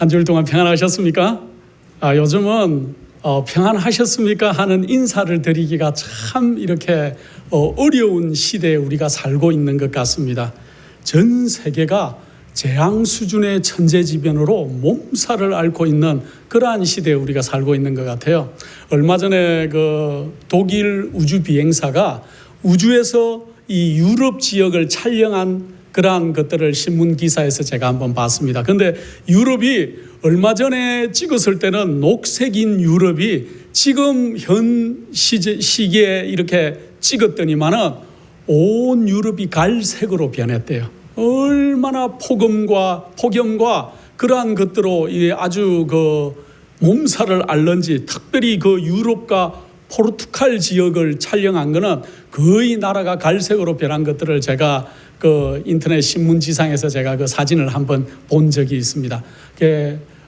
한 주일 동안 평안하셨습니까? 요즘은 평안하셨습니까? 하는 인사를 드리기가 참 이렇게 어려운 시대에 우리가 살고 있는 것 같습니다. 전 세계가 재앙 수준의 천재지변으로 몸살을 앓고 있는 그러한 시대에 우리가 살고 있는 것 같아요. 얼마 전에 그 독일 우주 비행사가 우주에서 이 유럽 지역을 촬영한 그러한 것들을 신문 기사에서 제가 한번 봤습니다. 그런데 유럽이 얼마 전에 찍었을 때는 녹색인 유럽이 지금 현 시기에 이렇게 찍었더니만은 온 유럽이 갈색으로 변했대요. 얼마나 폭염과 그러한 것들로 아주 그 몸살을 앓는지, 특별히 그 유럽과 포르투갈 지역을 촬영한 거는 거의 나라가 갈색으로 변한 것들을 제가 그 인터넷 신문지상에서 제가 그 사진을 한번 본 적이 있습니다.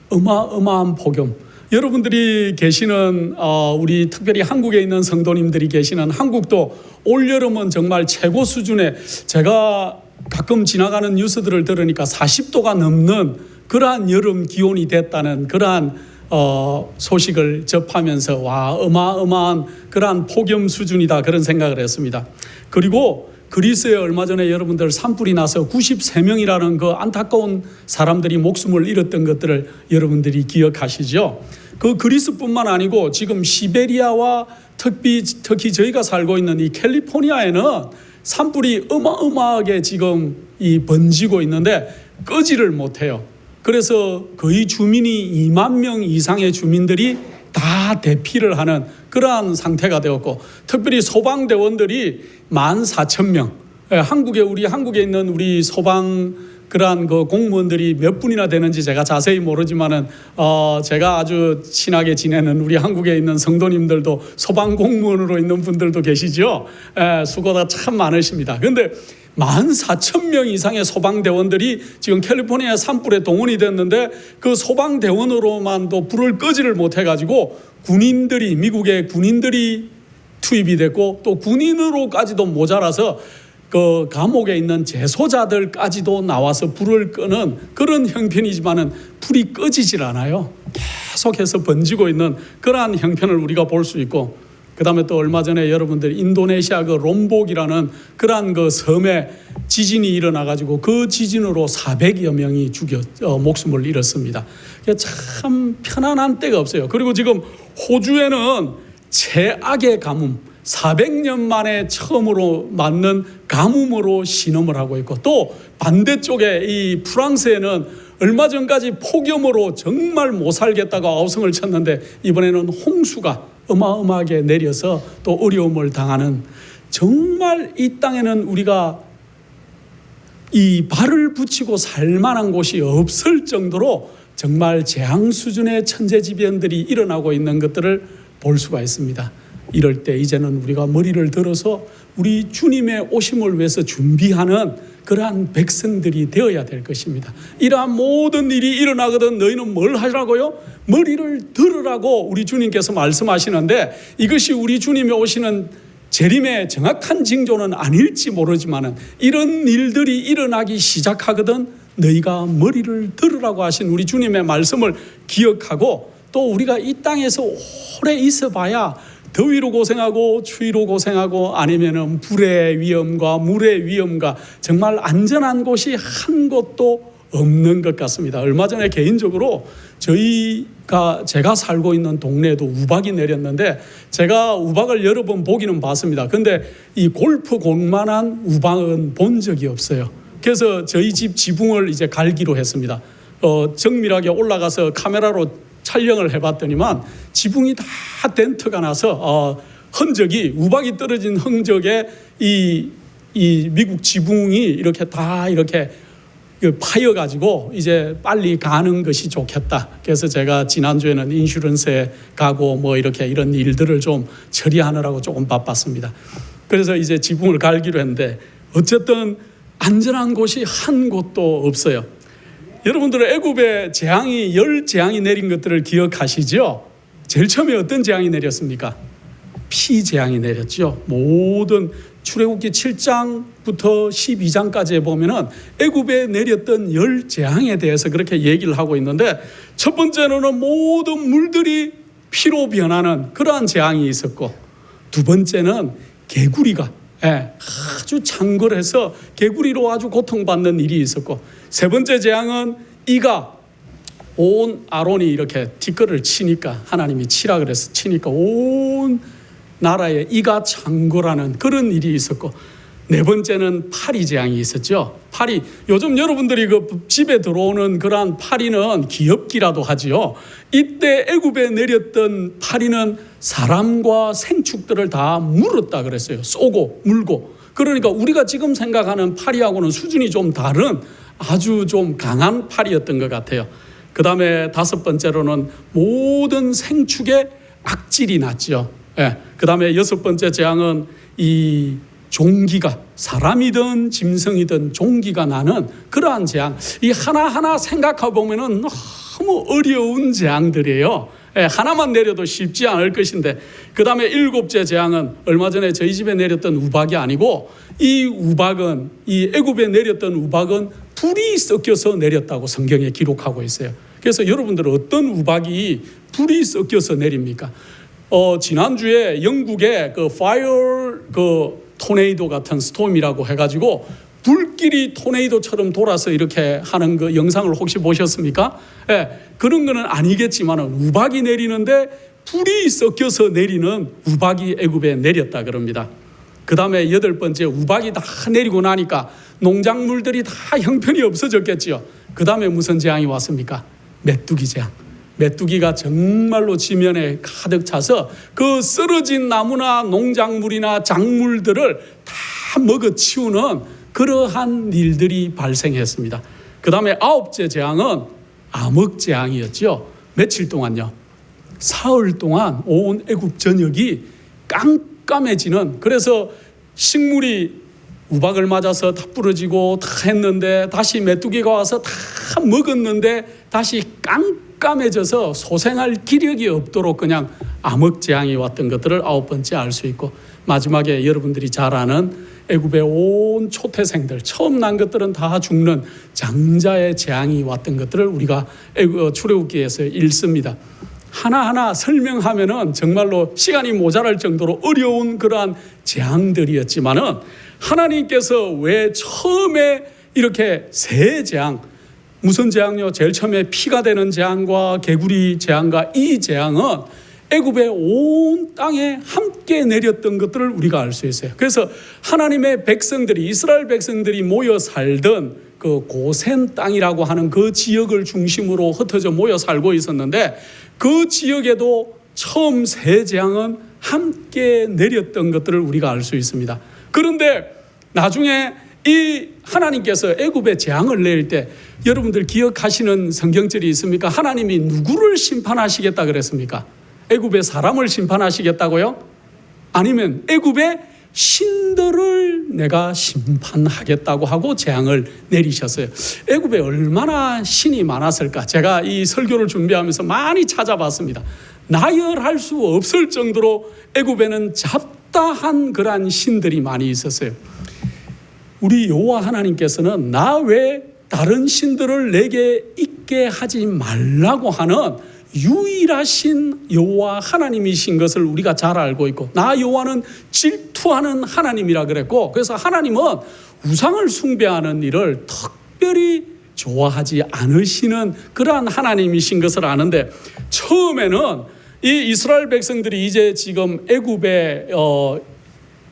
어마어마한 폭염. 여러분들이 계시는 우리 특별히 한국에 있는 성도님들이 계시는 한국도 올여름은 정말 최고 수준의, 제가 가끔 지나가는 뉴스들을 들으니까 40도가 넘는 그러한 여름 기온이 됐다는 그러한 소식을 접하면서 와, 어마어마한 그러한 폭염 수준이다, 그런 생각을 했습니다. 그리고 그리스에 얼마 전에 여러분들 산불이 나서 93명이라는 그 안타까운 사람들이 목숨을 잃었던 것들을 여러분들이 기억하시죠? 그 그리스뿐만 아니고 지금 시베리아와 특히 저희가 살고 있는 이 캘리포니아에는 산불이 어마어마하게 지금 번지고 있는데 끄지를 못해요. 그래서 거의 주민이 2만 명 이상의 주민들이 다 대피를 하는 그러한 상태가 되었고, 특별히 소방대원들이 14,000명, 우리 한국에 있는 우리 소방 그러한 그 공무원들이 몇 분이나 되는지 제가 자세히 모르지만은 제가 아주 친하게 지내는 우리 한국에 있는 성도님들도 소방 공무원으로 있는 분들도 계시죠. 수고가 참 많으십니다. 그런데 14,000명 이상의 소방대원들이 지금 캘리포니아 산불에 동원이 됐는데, 그 소방대원으로만도 불을 끄지를 못해가지고 미국의 군인들이 투입이 됐고, 또 군인으로까지도 모자라서 그 감옥에 있는 재소자들까지도 나와서 불을 끄는 그런 형편이지만은 불이 꺼지질 않아요. 계속해서 번지고 있는 그러한 형편을 우리가 볼 수 있고, 그 다음에 또 얼마 전에 여러분들 인도네시아 그 롬복이라는 그러한 그 섬에 지진이 일어나가지고 그 지진으로 400여 명이 목숨을 잃었습니다. 참 편안한 때가 없어요. 그리고 지금 호주에는 최악의 가뭄, 400년 만에 처음으로 맞는 가뭄으로 신음을 하고 있고, 또 반대쪽에 이 프랑스에는 얼마 전까지 폭염으로 정말 못 살겠다고 아우성을 쳤는데 이번에는 홍수가 어마어마하게 내려서 또 어려움을 당하는, 정말 이 땅에는 우리가 이 발을 붙이고 살 만한 곳이 없을 정도로 정말 재앙 수준의 천재지변들이 일어나고 있는 것들을 볼 수가 있습니다. 이럴 때 이제는 우리가 머리를 들어서 우리 주님의 오심을 위해서 준비하는 그러한 백성들이 되어야 될 것입니다. 이러한 모든 일이 일어나거든 너희는 뭘 하라고요? 머리를 들으라고 우리 주님께서 말씀하시는데, 이것이 우리 주님이 오시는 재림의 정확한 징조는 아닐지 모르지만 이런 일들이 일어나기 시작하거든 너희가 머리를 들으라고 하신 우리 주님의 말씀을 기억하고, 또 우리가 이 땅에서 오래 있어봐야 더위로 고생하고 추위로 고생하고 아니면은 불의 위험과 물의 위험과 정말 안전한 곳이 한 곳도 없는 것 같습니다. 얼마 전에 개인적으로 제가 살고 있는 동네에도 우박이 내렸는데, 제가 우박을 여러 번 보기는 봤습니다. 근데 이 골프공만한 우박은 본 적이 없어요. 그래서 저희 집 지붕을 이제 갈기로 했습니다. 정밀하게 올라가서 카메라로 촬영을 해봤더니만 지붕이 다 덴트가 나서 우박이 떨어진 흔적에 이 미국 지붕이 이렇게 다 이렇게 파여가지고 이제 빨리 가는 것이 좋겠다. 그래서 제가 지난주에는 인슈런스에 가고 뭐 이렇게 이런 일들을 좀 처리하느라고 조금 바빴습니다. 그래서 이제 지붕을 갈기로 했는데 어쨌든 안전한 곳이 한 곳도 없어요. 여러분들은 애굽에 열 재앙이 내린 것들을 기억하시죠? 제일 처음에 어떤 재앙이 내렸습니까? 피 재앙이 내렸죠. 모든 출애굽기 7장부터 12장까지에 보면은 애굽에 내렸던 10재앙에 대해서 그렇게 얘기를 하고 있는데, 첫 번째는 모든 물들이 피로 변하는 그러한 재앙이 있었고, 두 번째는 개구리가 아주 창궐해서 개구리로 아주 고통받는 일이 있었고, 세 번째 재앙은 이가 온 아론이 이렇게 뒷걸을 치니까, 하나님이 치라 그래서 치니까 온 나라에 이가 창궐하는 그런 일이 있었고, 네 번째는 파리 재앙이 있었죠. 파리, 요즘 여러분들이 그 집에 들어오는 그러한 파리는 기업기라도 하지요. 이때 애굽에 내렸던 파리는 사람과 생축들을 다 물었다 그랬어요. 쏘고 물고. 그러니까 우리가 지금 생각하는 파리하고는 수준이 좀 다른 아주 좀 강한 파리였던 것 같아요. 그 다음에 다섯 번째로는 모든 생축에 악질이 났죠. 그 다음에 여섯 번째 재앙은 이 종기가, 사람이든 짐승이든 종기가 나는 그러한 재앙. 이 하나하나 생각해 보면은 너무 어려운 재앙들이에요. 하나만 내려도 쉽지 않을 것인데, 그 다음에 일곱째 재앙은 얼마 전에 저희 집에 내렸던 우박이 아니고, 이 우박은, 이 애굽에 내렸던 우박은 불이 섞여서 내렸다고 성경에 기록하고 있어요. 그래서 여러분들은 어떤 우박이 불이 섞여서 내립니까? 지난주에 영국의 그 파이어 토네이도 같은 스톰이라고 해가지고 불길이 토네이도처럼 돌아서 이렇게 하는 그 영상을 혹시 보셨습니까? 그런 거는 아니겠지만 우박이 내리는데 불이 섞여서 내리는 우박이 애굽에 내렸다 그럽니다. 그 다음에 여덟 번째, 우박이 다 내리고 나니까 농작물들이 다 형편이 없어졌겠지요. 그 다음에 무슨 재앙이 왔습니까? 메뚜기 재앙. 메뚜기가 정말로 지면에 가득 차서 그 쓰러진 나무나 농작물이나 작물들을 다 먹어치우는 그러한 일들이 발생했습니다. 그 다음에 아홉째 재앙은 암흑재앙이었죠. 며칠 동안요, 사흘 동안 온 애굽 전역이 깜깜해지는, 그래서 식물이 우박을 맞아서 다 부러지고 다 했는데 다시 메뚜기가 와서 다 먹었는데 다시 깜깜해져서 소생할 기력이 없도록 그냥 암흑재앙이 왔던 것들을 아홉 번째 알 수 있고, 마지막에 여러분들이 잘 아는 애굽의 온 초태생들, 처음 난 것들은 다 죽는 장자의 재앙이 왔던 것들을 우리가 출애굽기에서 읽습니다. 하나하나 설명하면은 정말로 시간이 모자랄 정도로 어려운 그러한 재앙들이었지만은, 하나님께서 왜 처음에 이렇게 세 재앙, 무슨 재앙요? 제일 처음에 피가 되는 재앙과 개구리 재앙과 이 재앙은 애굽의 온 땅에 함께 내렸던 것들을 우리가 알 수 있어요. 그래서 하나님의 백성들이, 이스라엘 백성들이 모여 살던 그 고센 땅이라고 하는 그 지역을 중심으로 흩어져 모여 살고 있었는데, 그 지역에도 처음 세 재앙은 함께 내렸던 것들을 우리가 알 수 있습니다. 그런데 나중에 이 하나님께서 애굽에 재앙을 내릴 때 여러분들 기억하시는 성경절이 있습니까? 하나님이 누구를 심판하시겠다 그랬습니까? 애굽의 사람을 심판하시겠다고요? 아니면 애굽의 신들을 내가 심판하겠다고 하고 재앙을 내리셨어요. 애굽에 얼마나 신이 많았을까? 제가 이 설교를 준비하면서 많이 찾아봤습니다. 나열할 수 없을 정도로 애굽에는 잡다한 그러한 신들이 많이 있었어요. 우리 여호와 하나님께서는 나 외 다른 신들을 내게 있게 하지 말라고 하는 유일하신 여호와 하나님이신 것을 우리가 잘 알고 있고, 나 여호와는 질투하는 하나님이라 그랬고, 그래서 하나님은 우상을 숭배하는 일을 특별히 좋아하지 않으시는 그러한 하나님이신 것을 아는데, 처음에는 이 이스라엘 백성들이 이제 지금 애굽에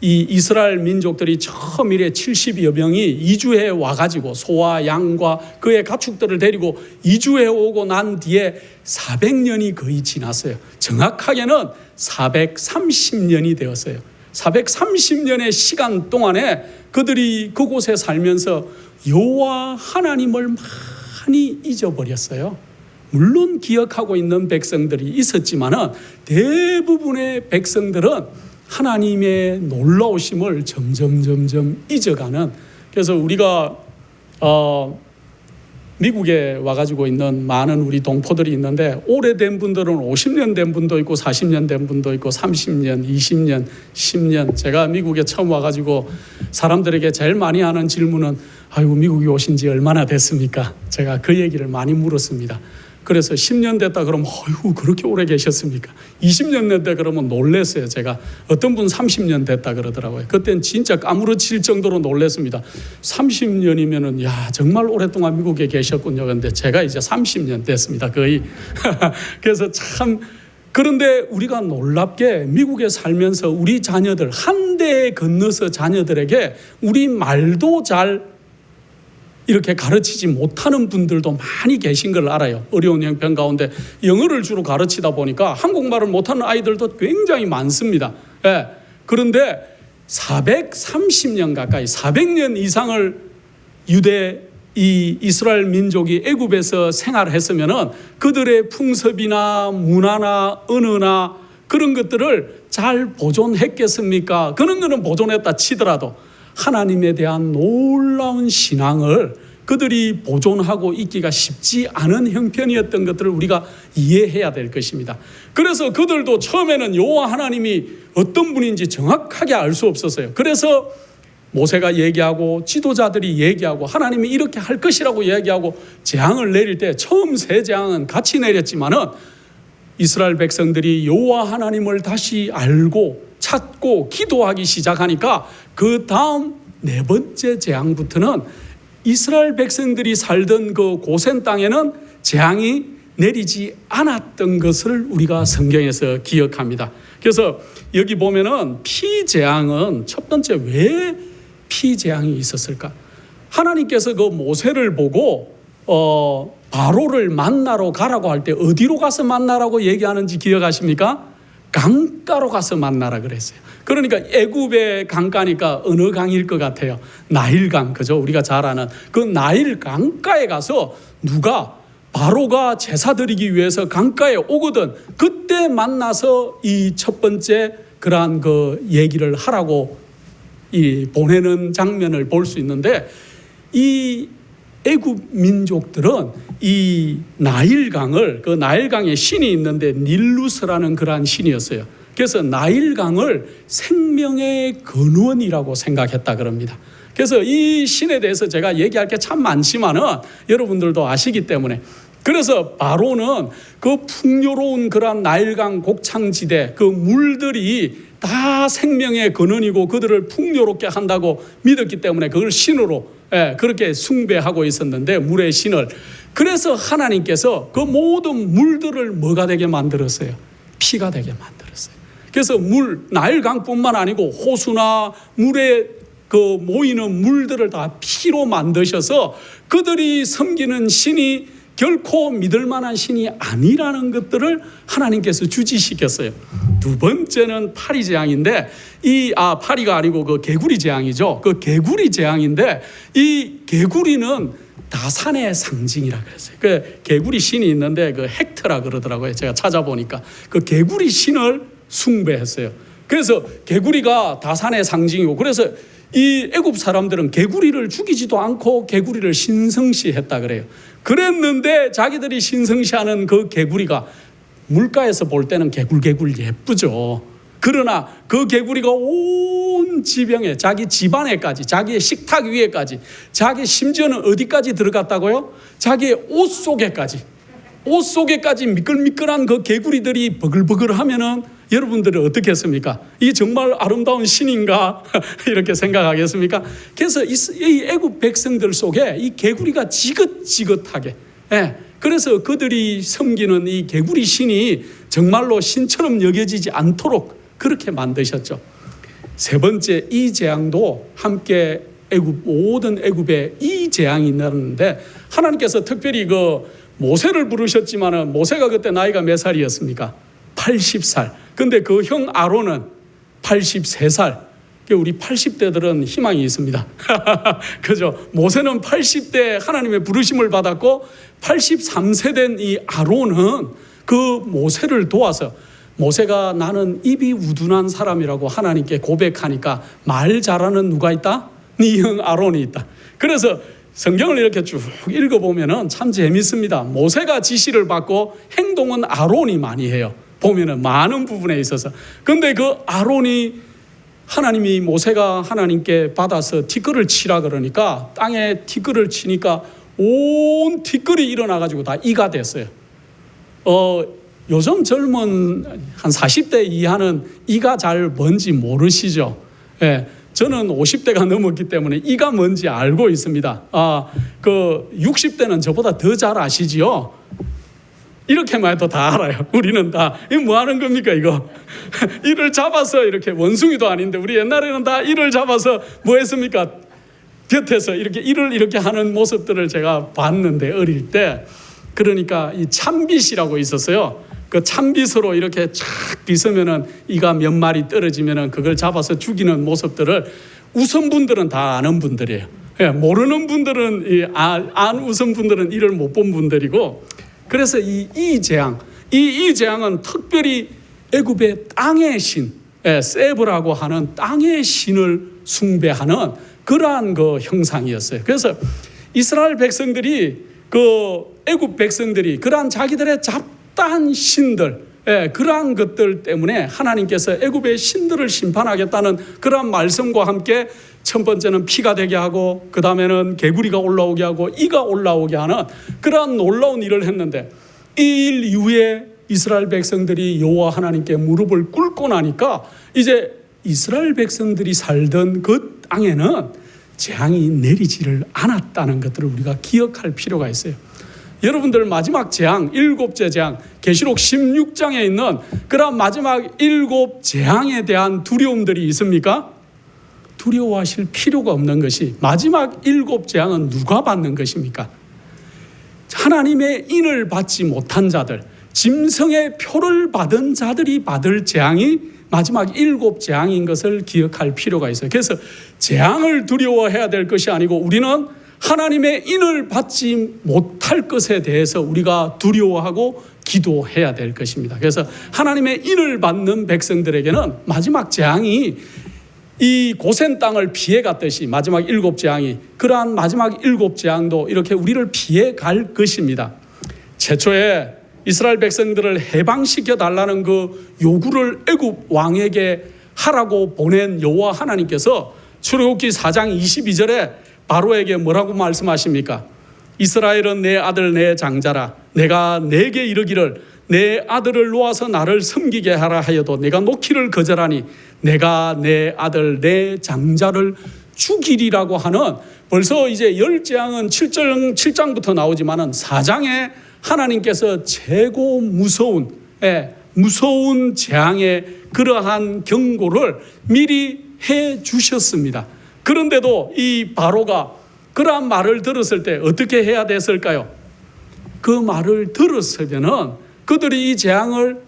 이 이스라엘 민족들이 처음 이래 70여 명이 이주해 와가지고 소와 양과 그의 가축들을 데리고 이주해 오고 난 뒤에 400년이 거의 지났어요. 정확하게는 430년이 되었어요. 430년의 시간 동안에 그들이 그곳에 살면서 여호와 하나님을 많이 잊어버렸어요. 물론 기억하고 있는 백성들이 있었지만은 대부분의 백성들은 하나님의 놀라우심을 점점 잊어가는, 그래서 우리가 미국에 와가지고 있는 많은 우리 동포들이 있는데 오래된 분들은 50년 된 분도 있고 40년 된 분도 있고 30년, 20년, 10년. 제가 미국에 처음 와가지고 사람들에게 제일 많이 하는 질문은 아이고 미국에 오신 지 얼마나 됐습니까? 제가 그 얘기를 많이 물었습니다. 그래서 10년 됐다 그러면 아이고 그렇게 오래 계셨습니까? 20년 됐다 그러면 놀랐어요. 제가 어떤 분 30년 됐다 그러더라고요. 그때는 진짜 까무러칠 정도로 놀랐습니다. 30년이면은 야 정말 오랫동안 미국에 계셨군요. 그런데 제가 이제 30년 됐습니다. 거의. 그래서 참 그런데 우리가 놀랍게 미국에 살면서 우리 자녀들 한 대에 건너서 자녀들에게 우리 말도 잘 이렇게 가르치지 못하는 분들도 많이 계신 걸 알아요. 어려운 형편 가운데 영어를 주로 가르치다 보니까 한국말을 못하는 아이들도 굉장히 많습니다. 예. 그런데 430년 가까이 400년 이상을 유대 이 이스라엘 민족이 애굽에서 생활했으면은 그들의 풍습이나 문화나 언어나 그런 것들을 잘 보존했겠습니까? 그런 거는 보존했다 치더라도 하나님에 대한 놀라운 신앙을 그들이 보존하고 있기가 쉽지 않은 형편이었던 것들을 우리가 이해해야 될 것입니다. 그래서 그들도 처음에는 여호와 하나님이 어떤 분인지 정확하게 알 수 없었어요. 그래서 모세가 얘기하고 지도자들이 얘기하고 하나님이 이렇게 할 것이라고 얘기하고 재앙을 내릴 때 처음 세 재앙은 같이 내렸지만은 이스라엘 백성들이 여호와 하나님을 다시 알고 찾고 기도하기 시작하니까 그 다음 네 번째 재앙부터는 이스라엘 백성들이 살던 그 고센 땅에는 재앙이 내리지 않았던 것을 우리가 성경에서 기억합니다. 그래서 여기 보면은 피재앙은 첫 번째 왜 피재앙이 있었을까? 하나님께서 그 모세를 보고 바로를 만나러 가라고 할 때 어디로 가서 만나라고 얘기하는지 기억하십니까? 강가로 가서 만나라 그랬어요. 그러니까 애굽의 강가니까 어느 강일 것 같아요? 나일강, 그죠? 우리가 잘 아는 그 나일 강가에 가서 누가 바로가 제사 드리기 위해서 강가에 오거든 그때 만나서 이 첫 번째 그러한 그 얘기를 하라고 이 보내는 장면을 볼 수 있는데 이 애굽 민족들은 이 나일강을 그 나일강에 신이 있는데 닐루스라는 그러한 신이었어요. 그래서 나일강을 생명의 근원이라고 생각했다 그럽니다. 그래서 이 신에 대해서 제가 얘기할 게 참 많지만은 여러분들도 아시기 때문에 그래서 바로는 그 풍요로운 그러한 나일강 곡창지대 그 물들이 다 생명의 근원이고 그들을 풍요롭게 한다고 믿었기 때문에 그걸 신으로 그렇게 숭배하고 있었는데 물의 신을 그래서 하나님께서 그 모든 물들을 뭐가 되게 만들었어요? 피가 되게 만들었어요. 그래서 물 나일강뿐만 아니고 호수나 물에 그 모이는 물들을 다 피로 만드셔서 그들이 섬기는 신이 결코 믿을 만한 신이 아니라는 것들을 하나님께서 주지시켰어요. 두 번째는 파리 재앙인데 파리가 아니고 그 개구리 재앙이죠. 그 개구리 재앙인데 이 개구리는 다산의 상징이라 그랬어요. 그 개구리 신이 있는데 그 헥트라 그러더라고요. 제가 찾아보니까 그 개구리 신을 숭배했어요. 그래서 개구리가 다산의 상징이고 그래서 이 애굽 사람들은 개구리를 죽이지도 않고 개구리를 신성시했다 그래요. 그랬는데 자기들이 신성시하는 그 개구리가 물가에서 볼 때는 개굴개굴 예쁘죠. 그러나 그 개구리가 온 지병에 자기 집안에까지 자기의 식탁 위에까지 자기 심지어는 어디까지 들어갔다고요? 자기의 옷 속에까지 미끌미끌한 그 개구리들이 버글버글하면은 여러분들은 어떻게 했습니까? 이게 정말 아름다운 신인가? 이렇게 생각하겠습니까? 그래서 이 애굽 백성들 속에 이 개구리가 지긋지긋하게 그래서 그들이 섬기는 이 개구리 신이 정말로 신처럼 여겨지지 않도록 그렇게 만드셨죠. 세 번째 이 재앙도 함께 모든 애굽에 이 재앙이 있는데 하나님께서 특별히 그 모세를 부르셨지만은 모세가 그때 나이가 몇 살이었습니까? 80살. 근데 그 형 아론은 83살. 우리 80대들은 희망이 있습니다. 그죠? 모세는 80대 하나님의 부르심을 받았고 83세 된 이 아론은 그 모세를 도와서 모세가 나는 입이 우둔한 사람이라고 하나님께 고백하니까 말 잘하는 누가 있다? 네 형 아론이 있다. 그래서 성경을 이렇게 쭉 읽어보면 참 재밌습니다. 모세가 지시를 받고 행동은 아론이 많이 해요. 보면은 많은 부분에 있어서. 근데 그 아론이 하나님이 모세가 하나님께 받아서 티끌을 치라 그러니까 땅에 티끌을 치니까 온 티끌이 일어나가지고 다 이가 됐어요. 요즘 젊은 한 40대 이하는 이가 잘 뭔지 모르시죠? 예. 저는 50대가 넘었기 때문에 이가 뭔지 알고 있습니다. 60대는 저보다 더 잘 아시지요? 이렇게만 해도 다 알아요. 우리는 다. 이거 뭐 하는 겁니까, 이거? 이를 잡아서 이렇게 원숭이도 아닌데, 우리 옛날에는 다 이를 잡아서 뭐 했습니까? 곁에서 이렇게 이를 이렇게 하는 모습들을 제가 봤는데, 어릴 때. 그러니까 이 참빗이라고 있었어요. 그 참빗으로 이렇게 착 빗으면은 이가 몇 마리 떨어지면은 그걸 잡아서 죽이는 모습들을 우선 분들은 다 아는 분들이에요. 예, 모르는 분들은 안 우선 분들은 이를 못 본 분들이고, 그래서 이 재앙은 특별히 애굽의 땅의 신, 세브라고 하는 땅의 신을 숭배하는 그러한 그 형상이었어요. 그래서 이스라엘 백성들이 애굽 백성들이 그러한 자기들의 잡다한 신들, 그러한 것들 때문에 하나님께서 애굽의 신들을 심판하겠다는 그러한 말씀과 함께 첫 번째는 피가 되게 하고 그 다음에는 개구리가 올라오게 하고 이가 올라오게 하는 그러한 놀라운 일을 했는데, 이 일 이후에 이스라엘 백성들이 여호와 하나님께 무릎을 꿇고 나니까 이제 이스라엘 백성들이 살던 그 땅에는 재앙이 내리지를 않았다는 것들을 우리가 기억할 필요가 있어요. 여러분들 마지막 재앙, 7째 재앙, 계시록 16장에 있는 그런 마지막 7 재앙에 대한 두려움들이 있습니까? 두려워하실 필요가 없는 것이, 마지막 7 재앙은 누가 받는 것입니까? 하나님의 인을 받지 못한 자들, 짐승의 표를 받은 자들이 받을 재앙이 마지막 7 재앙인 것을 기억할 필요가 있어요. 그래서 재앙을 두려워해야 될 것이 아니고 우리는 하나님의 인을 받지 못할 것에 대해서 우리가 두려워하고 기도해야 될 것입니다. 그래서 하나님의 인을 받는 백성들에게는 마지막 재앙이 이 고센 땅을 피해 갔듯이 마지막 7 재앙이, 그러한 마지막 7 재앙도 이렇게 우리를 피해 갈 것입니다. 최초에 이스라엘 백성들을 해방시켜 달라는 그 요구를 애굽 왕에게 하라고 보낸 여호와 하나님께서 출애굽기 4장 22절에 바로에게 뭐라고 말씀하십니까? 이스라엘은 내 아들 내 장자라. 내가 내게 이르기를 내 아들을 놓아서 나를 섬기게 하라 하여도 내가 놓기를 거절하니 내가 내 아들 내 장자를 죽이리라고 하는, 벌써 이제 열재앙은 7장부터 나오지만은 4장에 하나님께서 최고 무서운 재앙의 그러한 경고를 미리 해 주셨습니다. 그런데도 이 바로가 그러한 말을 들었을 때 어떻게 해야 됐을까요? 그 말을 들었으면은 그들이 이 재앙을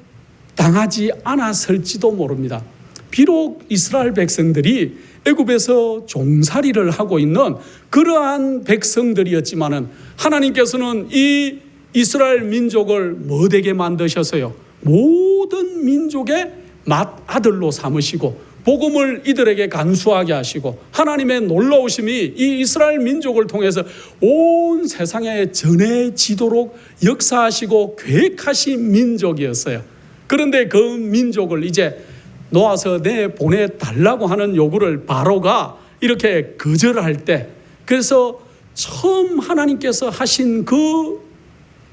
당하지 않았을지도 모릅니다. 비록 이스라엘 백성들이 애굽에서 종살이를 하고 있는 그러한 백성들이었지만은 하나님께서는 이 이스라엘 민족을 뭐되게 만드셨어요? 모든 민족의 맏아들로 삼으시고 복음을 이들에게 간수하게 하시고 하나님의 놀라우심이 이 이스라엘 민족을 통해서 온 세상에 전해지도록 역사하시고 계획하신 민족이었어요. 그런데 그 민족을 이제 놓아서 내보내달라고 하는 요구를 바로가 이렇게 거절할 때, 그래서 처음 하나님께서 하신 그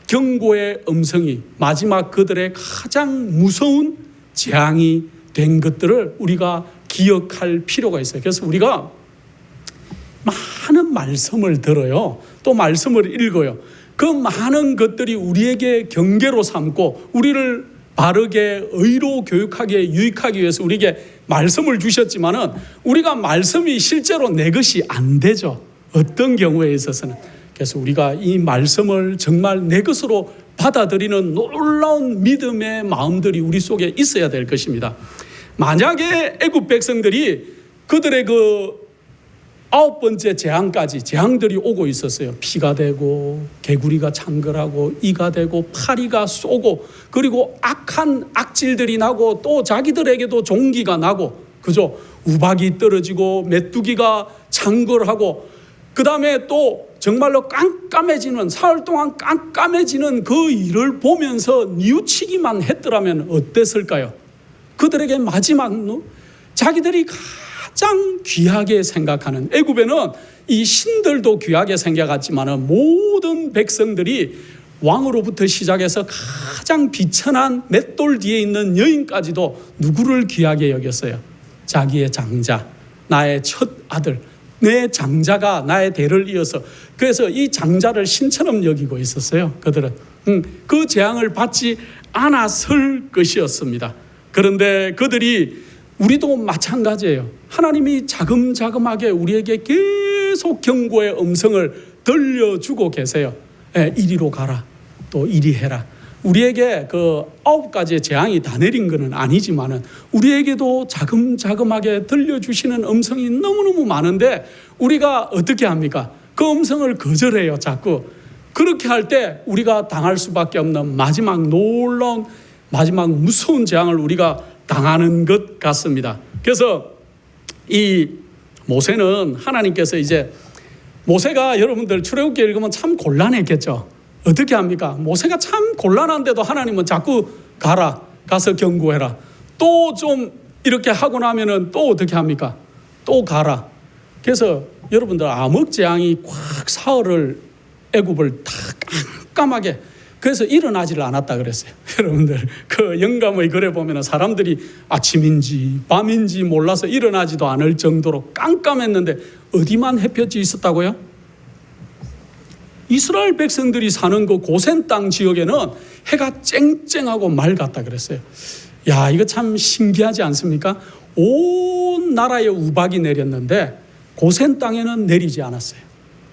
경고의 음성이 마지막 그들의 가장 무서운 재앙이 된 것들을 우리가 기억할 필요가 있어요. 그래서 우리가 많은 말씀을 들어요. 또 말씀을 읽어요. 그 많은 것들이 우리에게 경계로 삼고 우리를 바르게 의로 교육하게 유익하기 위해서 우리에게 말씀을 주셨지만은 우리가 말씀이 실제로 내 것이 안 되죠. 어떤 경우에 있어서는. 그래서 우리가 이 말씀을 정말 내 것으로 받아들이는 놀라운 믿음의 마음들이 우리 속에 있어야 될 것입니다. 만약에 애굽 백성들이 그들의 그 9번째 재앙들이 오고 있었어요. 피가 되고 개구리가 창궐하고 이가 되고 파리가 쏘고 그리고 악한 악질들이 나고 또 자기들에게도 종기가 나고, 그죠? 우박이 떨어지고 메뚜기가 창궐하고 그 다음에 또 정말로 깜깜해지는, 사흘 동안 깜깜해지는 그 일을 보면서 뉘우치기만 했더라면 어땠을까요? 그들에게 마지막 자기들이 가장 귀하게 생각하는, 애굽에는 이 신들도 귀하게 생각했지만 모든 백성들이 왕으로부터 시작해서 가장 비천한 맷돌 뒤에 있는 여인까지도 누구를 귀하게 여겼어요? 자기의 장자, 나의 첫 아들, 내 장자가 나의 대를 이어서, 그래서 이 장자를 신처럼 여기고 있었어요. 그들은 그 재앙을 받지 않았을 것이었습니다. 그런데 그들이, 우리도 마찬가지예요. 하나님이 자금자금하게 우리에게 계속 경고의 음성을 들려주고 계세요. 이리로 가라, 또 이리 해라. 우리에게 그 9가지의 재앙이 다 내린 것은 아니지만은 우리에게도 자금자금하게 들려주시는 음성이 너무너무 많은데 우리가 어떻게 합니까? 그 음성을 거절해요, 자꾸. 그렇게 할 때 우리가 당할 수밖에 없는 마지막 놀라운, 마지막 무서운 재앙을 우리가 당하는 것 같습니다. 그래서 이 모세는, 하나님께서 이제, 모세가 여러분들 출애굽기 읽으면 참 곤란했겠죠. 어떻게 합니까? 모세가 참 곤란한데도 하나님은 자꾸 가라, 가서 경고해라. 또 좀 이렇게 하고 나면은 또 어떻게 합니까? 또 가라. 그래서 여러분들 암흑 재앙이 꽉 사흘을, 애굽을 다 깜깜하게, 그래서 일어나지를 않았다 그랬어요. 여러분들 그 영감의 글에 보면 사람들이 아침인지 밤인지 몰라서 일어나지도 않을 정도로 깜깜했는데 어디만 햇볕이 있었다고요? 이스라엘 백성들이 사는 그 고센 땅 지역에는 해가 쨍쨍하고 맑았다 그랬어요. 야, 이거 참 신기하지 않습니까? 온 나라에 우박이 내렸는데 고센 땅에는 내리지 않았어요.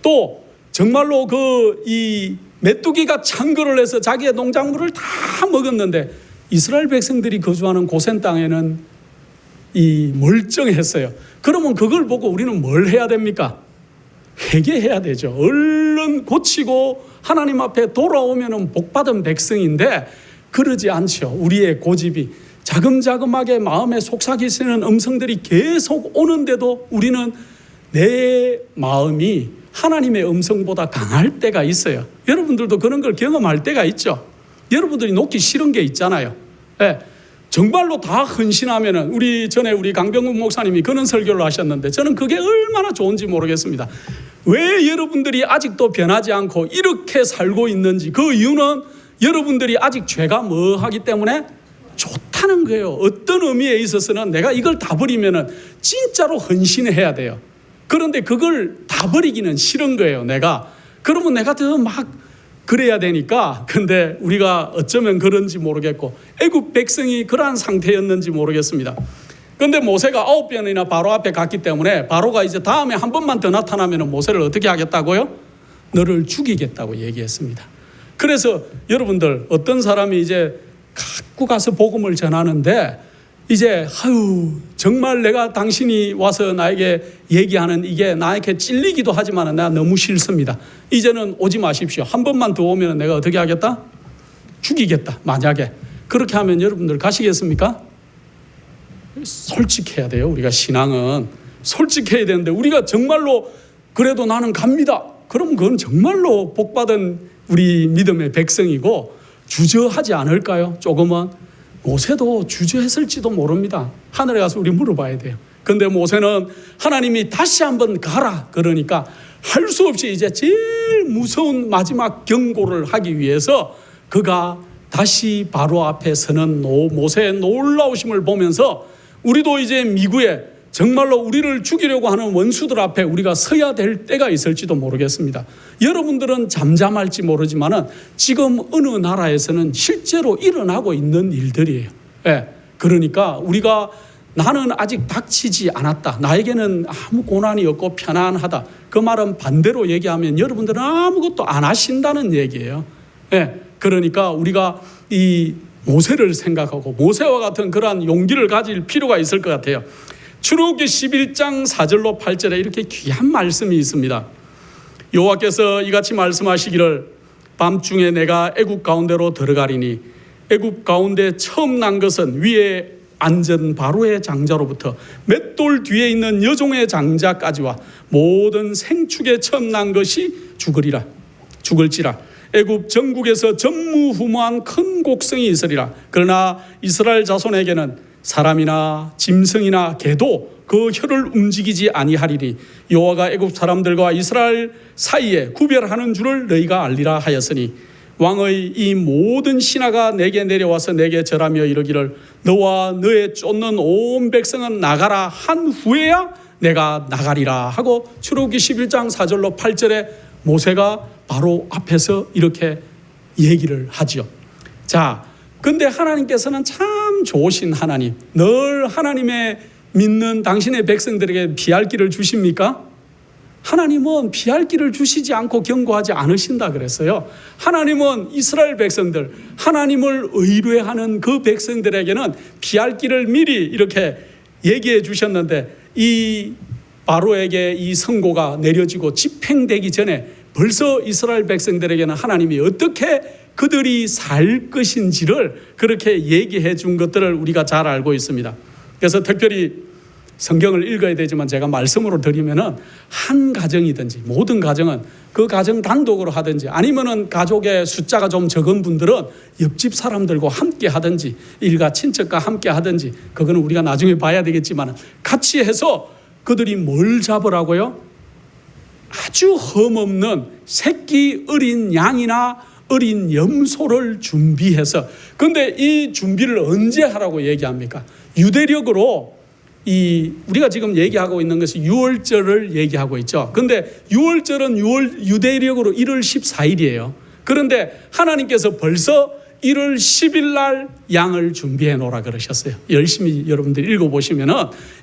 또 정말로 이 메뚜기가 창궐을 해서 자기의 농작물을 다 먹었는데 이스라엘 백성들이 거주하는 고센 땅에는 이 멀쩡했어요. 그러면 그걸 보고 우리는 뭘 해야 됩니까? 회개해야 되죠. 얼른 고치고 하나님 앞에 돌아오면 복받은 백성인데 그러지 않죠. 우리의 고집이, 자금자금하게 마음에 속삭이시는 음성들이 계속 오는데도 우리는 내 마음이 하나님의 음성보다 강할 때가 있어요. 여러분들도 그런 걸 경험할 때가 있죠. 여러분들이 놓기 싫은 게 있잖아요. 정말로 다 헌신하면은, 우리 강병국 목사님이 그런 설교를 하셨는데 저는 그게 얼마나 좋은지 모르겠습니다. 왜 여러분들이 아직도 변하지 않고 이렇게 살고 있는지, 그 이유는 여러분들이 아직 죄가 뭐하기 때문에 좋다는 거예요. 어떤 의미에 있어서는 내가 이걸 다 버리면은 진짜로 헌신해야 돼요. 그런데 그걸 다 버리기는 싫은 거예요, 내가. 그러면 내가 더 막 그래야 되니까. 근데 우리가 어쩌면 그런지 모르겠고 애굽 백성이 그러한 상태였는지 모르겠습니다. 그런데 모세가 9번이나 바로 앞에 갔기 때문에 바로가 이제 다음에 한 번만 더 나타나면 모세를 어떻게 하겠다고요? 너를 죽이겠다고 얘기했습니다. 그래서 여러분들, 어떤 사람이 이제 갖고 가서 복음을 전하는데 이제 정말 내가 당신이 와서 나에게 얘기하는 이게 나에게 찔리기도 하지만 내가 너무 싫습니다. 이제는 오지 마십시오. 한 번만 더 오면 내가 어떻게 하겠다? 죽이겠다. 만약에 그렇게 하면 여러분들 가시겠습니까? 솔직해야 돼요. 우리가 신앙은 솔직해야 되는데 우리가 정말로 그래도 나는 갑니다. 그럼 그건 정말로 복받은 우리 믿음의 백성이고 주저하지 않을까요? 조금은. 모세도 주저했을지도 모릅니다. 하늘에 가서 우리 물어봐야 돼요. 근데 모세는 하나님이 다시 한번 가라 그러니까 할 수 없이 이제 제일 무서운 마지막 경고를 하기 위해서 그가 다시 바로 앞에 서는 모세의 놀라우심을 보면서 우리도 이제 미구에 정말로 우리를 죽이려고 하는 원수들 앞에 우리가 서야 될 때가 있을지도 모르겠습니다. 여러분들은 잠잠할지 모르지만은 지금 어느 나라에서는 실제로 일어나고 있는 일들이에요. 그러니까 우리가 나는 아직 닥치지 않았다. 나에게는 아무 고난이 없고 편안하다. 그 말은 반대로 얘기하면 여러분들은 아무것도 안 하신다는 얘기예요. 그러니까 우리가 이 모세를 생각하고 모세와 같은 그러한 용기를 가질 필요가 있을 것 같아요. 출애굽기 11장 4절로 8절에 이렇게 귀한 말씀이 있습니다. 여호와께서 이같이 말씀하시기를 밤중에 내가 애굽 가운데로 들어가리니 애굽 가운데 처음 난 것은 위에 앉은 바로의 장자로부터 맷돌 뒤에 있는 여종의 장자까지와 모든 생축에 처음 난 것이 죽을지라. 애굽 전국에서 전무후무한 큰 곡성이 있으리라. 그러나 이스라엘 자손에게는 사람이나 짐승이나 개도 그 혀를 움직이지 아니하리니 여호와가 애굽 사람들과 이스라엘 사이에 구별하는 줄을 너희가 알리라 하였으니 왕의 이 모든 신하가 내게 내려와서 내게 절하며 이르기를 너와 너의 쫓는 온 백성은 나가라 한 후에야 내가 나가리라 하고 출애굽기 11장 4절로 8절에 모세가 바로 앞에서 이렇게 얘기를 하지요. 자, 근데 하나님께서는 참 좋으신 하나님, 늘 하나님의 믿는 당신의 백성들에게 피할 길을 주십니까? 하나님은 피할 길을 주시지 않고 경고하지 않으신다 그랬어요. 하나님은 이스라엘 백성들, 하나님을 의뢰하는 그 백성들에게는 피할 길을 미리 이렇게 얘기해 주셨는데 이 바로에게 이 선고가 내려지고 집행되기 전에 벌써 이스라엘 백성들에게는 하나님이 어떻게 그들이 살 것인지를 그렇게 얘기해 준 것들을 우리가 잘 알고 있습니다. 그래서 특별히 성경을 읽어야 되지만 제가 말씀으로 드리면은 한 가정이든지 모든 가정은 그 가정 단독으로 하든지 아니면은 가족의 숫자가 좀 적은 분들은 옆집 사람들과 함께 하든지 일가 친척과 함께 하든지 그거는 우리가 나중에 봐야 되겠지만 같이 해서 그들이 뭘 잡으라고요? 아주 흠없는 새끼 어린 양이나 어린 염소를 준비해서, 근데 이 준비를 언제 하라고 얘기합니까? 유대력으로 우리가 지금 얘기하고 있는 것이 유월절을 얘기하고 있죠. 근데 유월절은 유대력으로 1월 14일이에요. 그런데 하나님께서 벌써 1월 10일 날 양을 준비해 놓으라 그러셨어요. 열심히 여러분들 읽어보시면은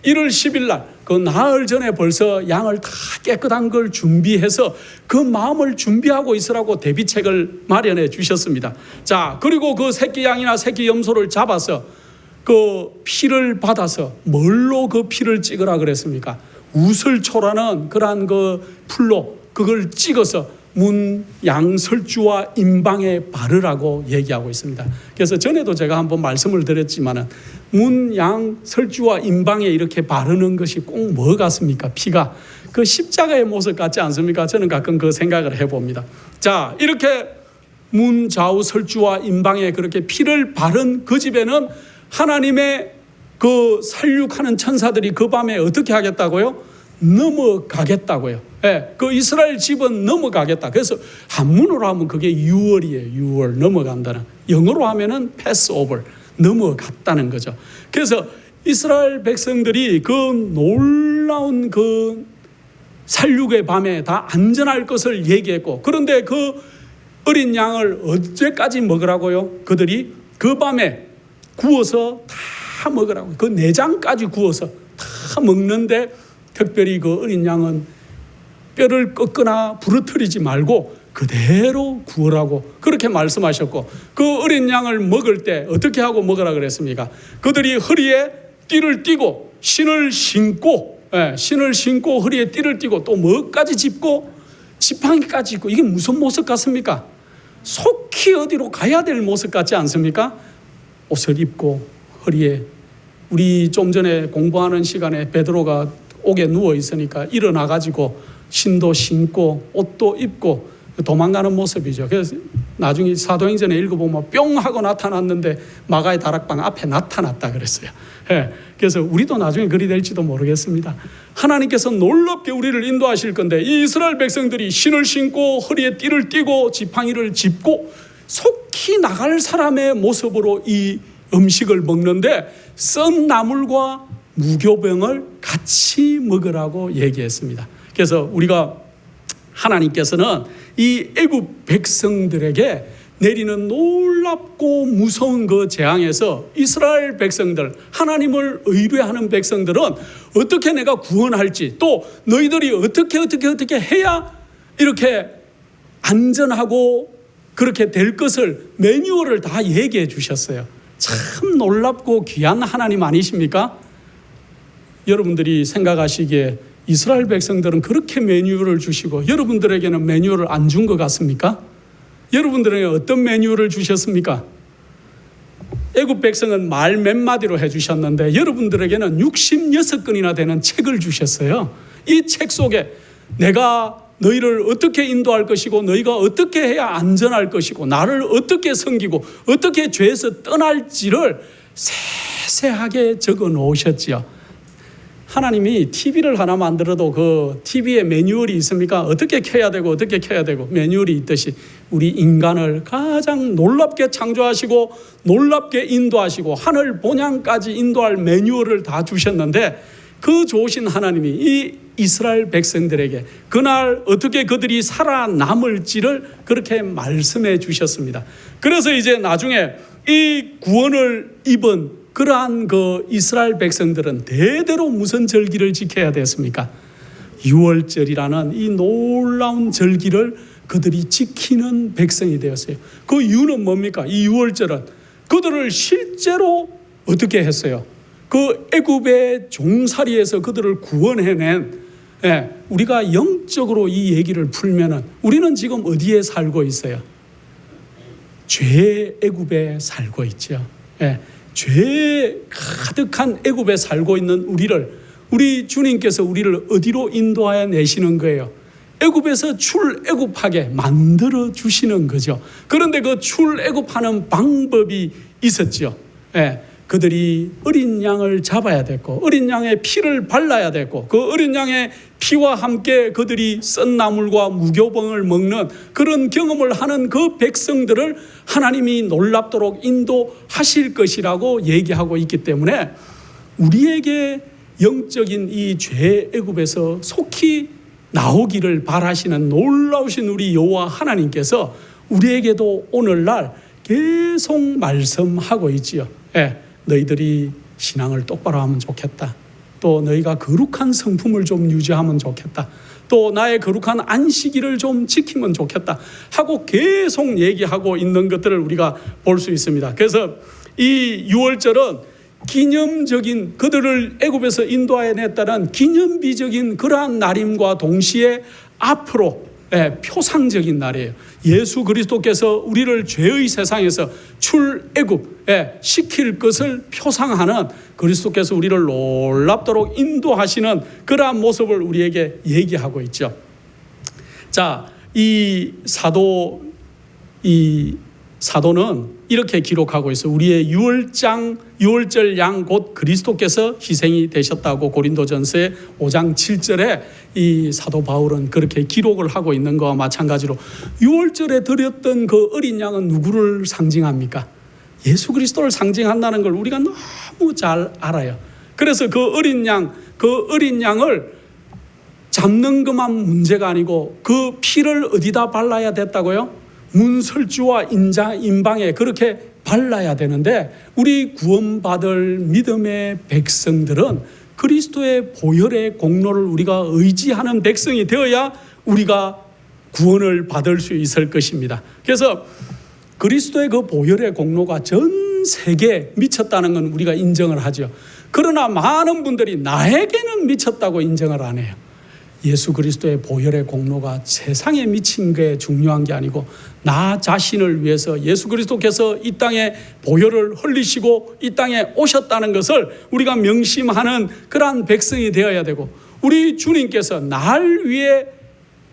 1월 10일 날 그 나흘 전에 벌써 양을 다 깨끗한 걸 준비해서 그 마음을 준비하고 있으라고 대비책을 마련해 주셨습니다. 자, 그리고 그 새끼 양이나 새끼 염소를 잡아서 그 피를 받아서 뭘로 그 피를 찍으라 그랬습니까? 우슬초라는 그러한 그 풀로 그걸 찍어서 문 양설주와 임방에 바르라고 얘기하고 있습니다. 그래서 전에도 제가 한번 말씀을 드렸지만은 문 양설주와 임방에 이렇게 바르는 것이 꼭 뭐 같습니까? 피가 그 십자가의 모습 같지 않습니까? 저는 가끔 그 생각을 해봅니다. 자, 이렇게 문 좌우 설주와 임방에 그렇게 피를 바른 그 집에는 하나님의 그 살육하는 천사들이 그 밤에 어떻게 하겠다고요? 넘어가겠다고요. 예, 그 이스라엘 집은 넘어가겠다. 그래서 한문으로 하면 그게 유월이에요. 유월, 넘어간다는. 영어로 하면은 패스 오버, 넘어갔다는 거죠. 그래서 이스라엘 백성들이 그 놀라운 그 살육의 밤에 다 안전할 것을 얘기했고, 그런데 그 어린 양을 언제까지 먹으라고요? 그들이 그 밤에 구워서 다 먹으라고. 그 내장까지 구워서 다 먹는데 특별히 그 어린 양은 뼈를 꺾거나 부러뜨리지 말고 그대로 구우라고 그렇게 말씀하셨고, 그 어린 양을 먹을 때 어떻게 하고 먹으라 그랬습니까? 그들이 허리에 띠를 띠고 신을 신고, 신을 신고 허리에 띠를 띠고 또 뭐까지 짚고 지팡이까지 짚고, 이게 무슨 모습 같습니까? 속히 어디로 가야 될 모습 같지 않습니까? 옷을 입고 허리에, 우리 좀 전에 공부하는 시간에 베드로가 옥에 누워 있으니까 일어나 가지고 신도 신고 옷도 입고 도망가는 모습이죠. 그래서 나중에 사도행전에 읽어보면 뿅 하고 나타났는데 마가의 다락방 앞에 나타났다 그랬어요. 예, 그래서 우리도 나중에 그리 될지도 모르겠습니다. 하나님께서 놀랍게 우리를 인도하실 건데, 이 이스라엘 백성들이 신을 신고 허리에 띠를 띠고 지팡이를 짚고 속히 나갈 사람의 모습으로 이 음식을 먹는데 썬 나물과 무교병을 같이 먹으라고 얘기했습니다. 그래서 우리가 하나님께서는 이 애굽 백성들에게 내리는 놀랍고 무서운 그 재앙에서 이스라엘 백성들, 하나님을 의뢰하는 백성들은 어떻게 내가 구원할지, 또 너희들이 어떻게 해야 이렇게 안전하고 그렇게 될 것을 매뉴얼을 다 얘기해 주셨어요. 참 놀랍고 귀한 하나님 아니십니까? 여러분들이 생각하시기에 이스라엘 백성들은 그렇게 매뉴얼을 주시고 여러분들에게는 매뉴얼을 안 준 것 같습니까? 여러분들에게 어떤 매뉴얼을 주셨습니까? 애굽 백성은 말 몇 마디로 해주셨는데 여러분들에게는 66권이나 되는 책을 주셨어요. 이 책 속에 내가 너희를 어떻게 인도할 것이고 너희가 어떻게 해야 안전할 것이고 나를 어떻게 섬기고 어떻게 죄에서 떠날지를 세세하게 적어 놓으셨지요. 하나님이 TV를 하나 만들어도 그 TV에 매뉴얼이 있습니까? 어떻게 켜야 되고 어떻게 켜야 되고 매뉴얼이 있듯이 우리 인간을 가장 놀랍게 창조하시고 놀랍게 인도하시고 하늘 본향까지 인도할 매뉴얼을 다 주셨는데 그 좋으신 하나님이 이 이스라엘 백성들에게 그날 어떻게 그들이 살아남을지를 그렇게 말씀해 주셨습니다. 그래서 이제 나중에 이 구원을 입은 그러한 그 이스라엘 백성들은 대대로 무슨 절기를 지켜야 됐습니까? 유월절이라는 이 놀라운 절기를 그들이 지키는 백성이 되었어요. 그 이유는 뭡니까? 이 유월절은 그들을 실제로 어떻게 했어요? 그 애굽의 종살이에서 그들을 구원해낸, 우리가 영적으로 이 얘기를 풀면은 우리는 지금 어디에 살고 있어요? 죄의 애굽에 살고 있죠. 죄 가득한 애굽에 살고 있는 우리 주님께서 우리를 어디로 인도하여 내시는 거예요? 애굽에서 출애굽하게 만들어 주시는 거죠. 그런데 그 출애굽하는 방법이 있었죠. 그들이 어린 양을 잡아야 됐고 어린 양의 피를 발라야 됐고 그 어린 양의 피와 함께 그들이 썬 나물과 무교병을 먹는 그런 경험을 하는 그 백성들을 하나님이 놀랍도록 인도하실 것이라고 얘기하고 있기 때문에 우리에게 영적인 이 죄의 애굽에서 속히 나오기를 바라시는 놀라우신 우리 여호와 하나님께서 우리에게도 오늘날 계속 말씀하고 있지요. 너희들이 신앙을 똑바로 하면 좋겠다. 또 너희가 거룩한 성품을 좀 유지하면 좋겠다. 또 나의 거룩한 안식일을 좀 지키면 좋겠다 하고 계속 얘기하고 있는 것들을 우리가 볼 수 있습니다. 그래서 이 유월절은 기념적인 그들을 애굽에서 인도하여 냈다는 기념비적인 그러한 날임과 동시에 앞으로 표상적인 날이에요. 예수 그리스도께서 우리를 죄의 세상에서 출애굽 시킬 것을 표상하는 그리스도께서 우리를 놀랍도록 인도하시는 그러한 모습을 우리에게 얘기하고 있죠. 자, 이 사도는 이렇게 기록하고 있어요. 우리의 유월절 양 곧 그리스도께서 희생이 되셨다고 고린도전서의 5장 7절에 이 사도 바울은 그렇게 기록을 하고 있는 것과 마찬가지로 유월절에 드렸던 그 어린 양은 누구를 상징합니까? 예수 그리스도를 상징한다는 걸 우리가 너무 잘 알아요. 그래서 그 어린 양을 잡는 것만 문제가 아니고 그 피를 어디다 발라야 됐다고요? 문설주와 인방에 그렇게 발라야 되는데 우리 구원받을 믿음의 백성들은 그리스도의 보혈의 공로를 우리가 의지하는 백성이 되어야 우리가 구원을 받을 수 있을 것입니다. 그래서 그리스도의 그 보혈의 공로가 전 세계에 미쳤다는 건 우리가 인정을 하죠. 그러나 많은 분들이 나에게는 미쳤다고 인정을 안 해요. 예수 그리스도의 보혈의 공로가 세상에 미친 게 중요한 게 아니고 나 자신을 위해서 예수 그리스도께서 이 땅에 보혈을 흘리시고 이 땅에 오셨다는 것을 우리가 명심하는 그러한 백성이 되어야 되고 우리 주님께서 날 위해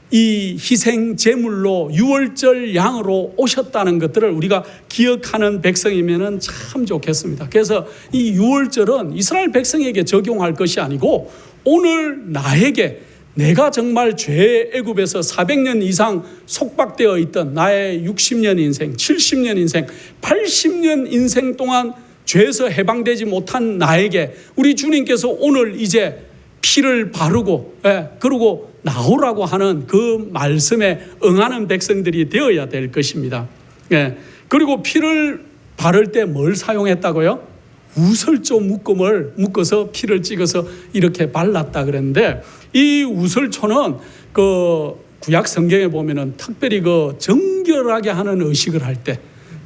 이 희생 제물로 유월절 양으로 오셨다는 것들을 우리가 기억하는 백성이면 참 좋겠습니다. 그래서 이 유월절은 이스라엘 백성에게 적용할 것이 아니고 오늘 나에게 내가 정말 죄의 애굽에서 400년 이상 속박되어 있던 나의 60년 인생, 70년 인생, 80년 인생 동안 죄에서 해방되지 못한 나에게 우리 주님께서 오늘 이제 피를 바르고 그리고 나오라고 하는 그 말씀에 응하는 백성들이 되어야 될 것입니다. 그리고 피를 바를 때 뭘 사용했다고요? 우설조 묶음을 묶어서 피를 찍어서 이렇게 발랐다 그랬는데 이 우설초는 그 구약 성경에 보면은 특별히 그 정결하게 하는 의식을 할 때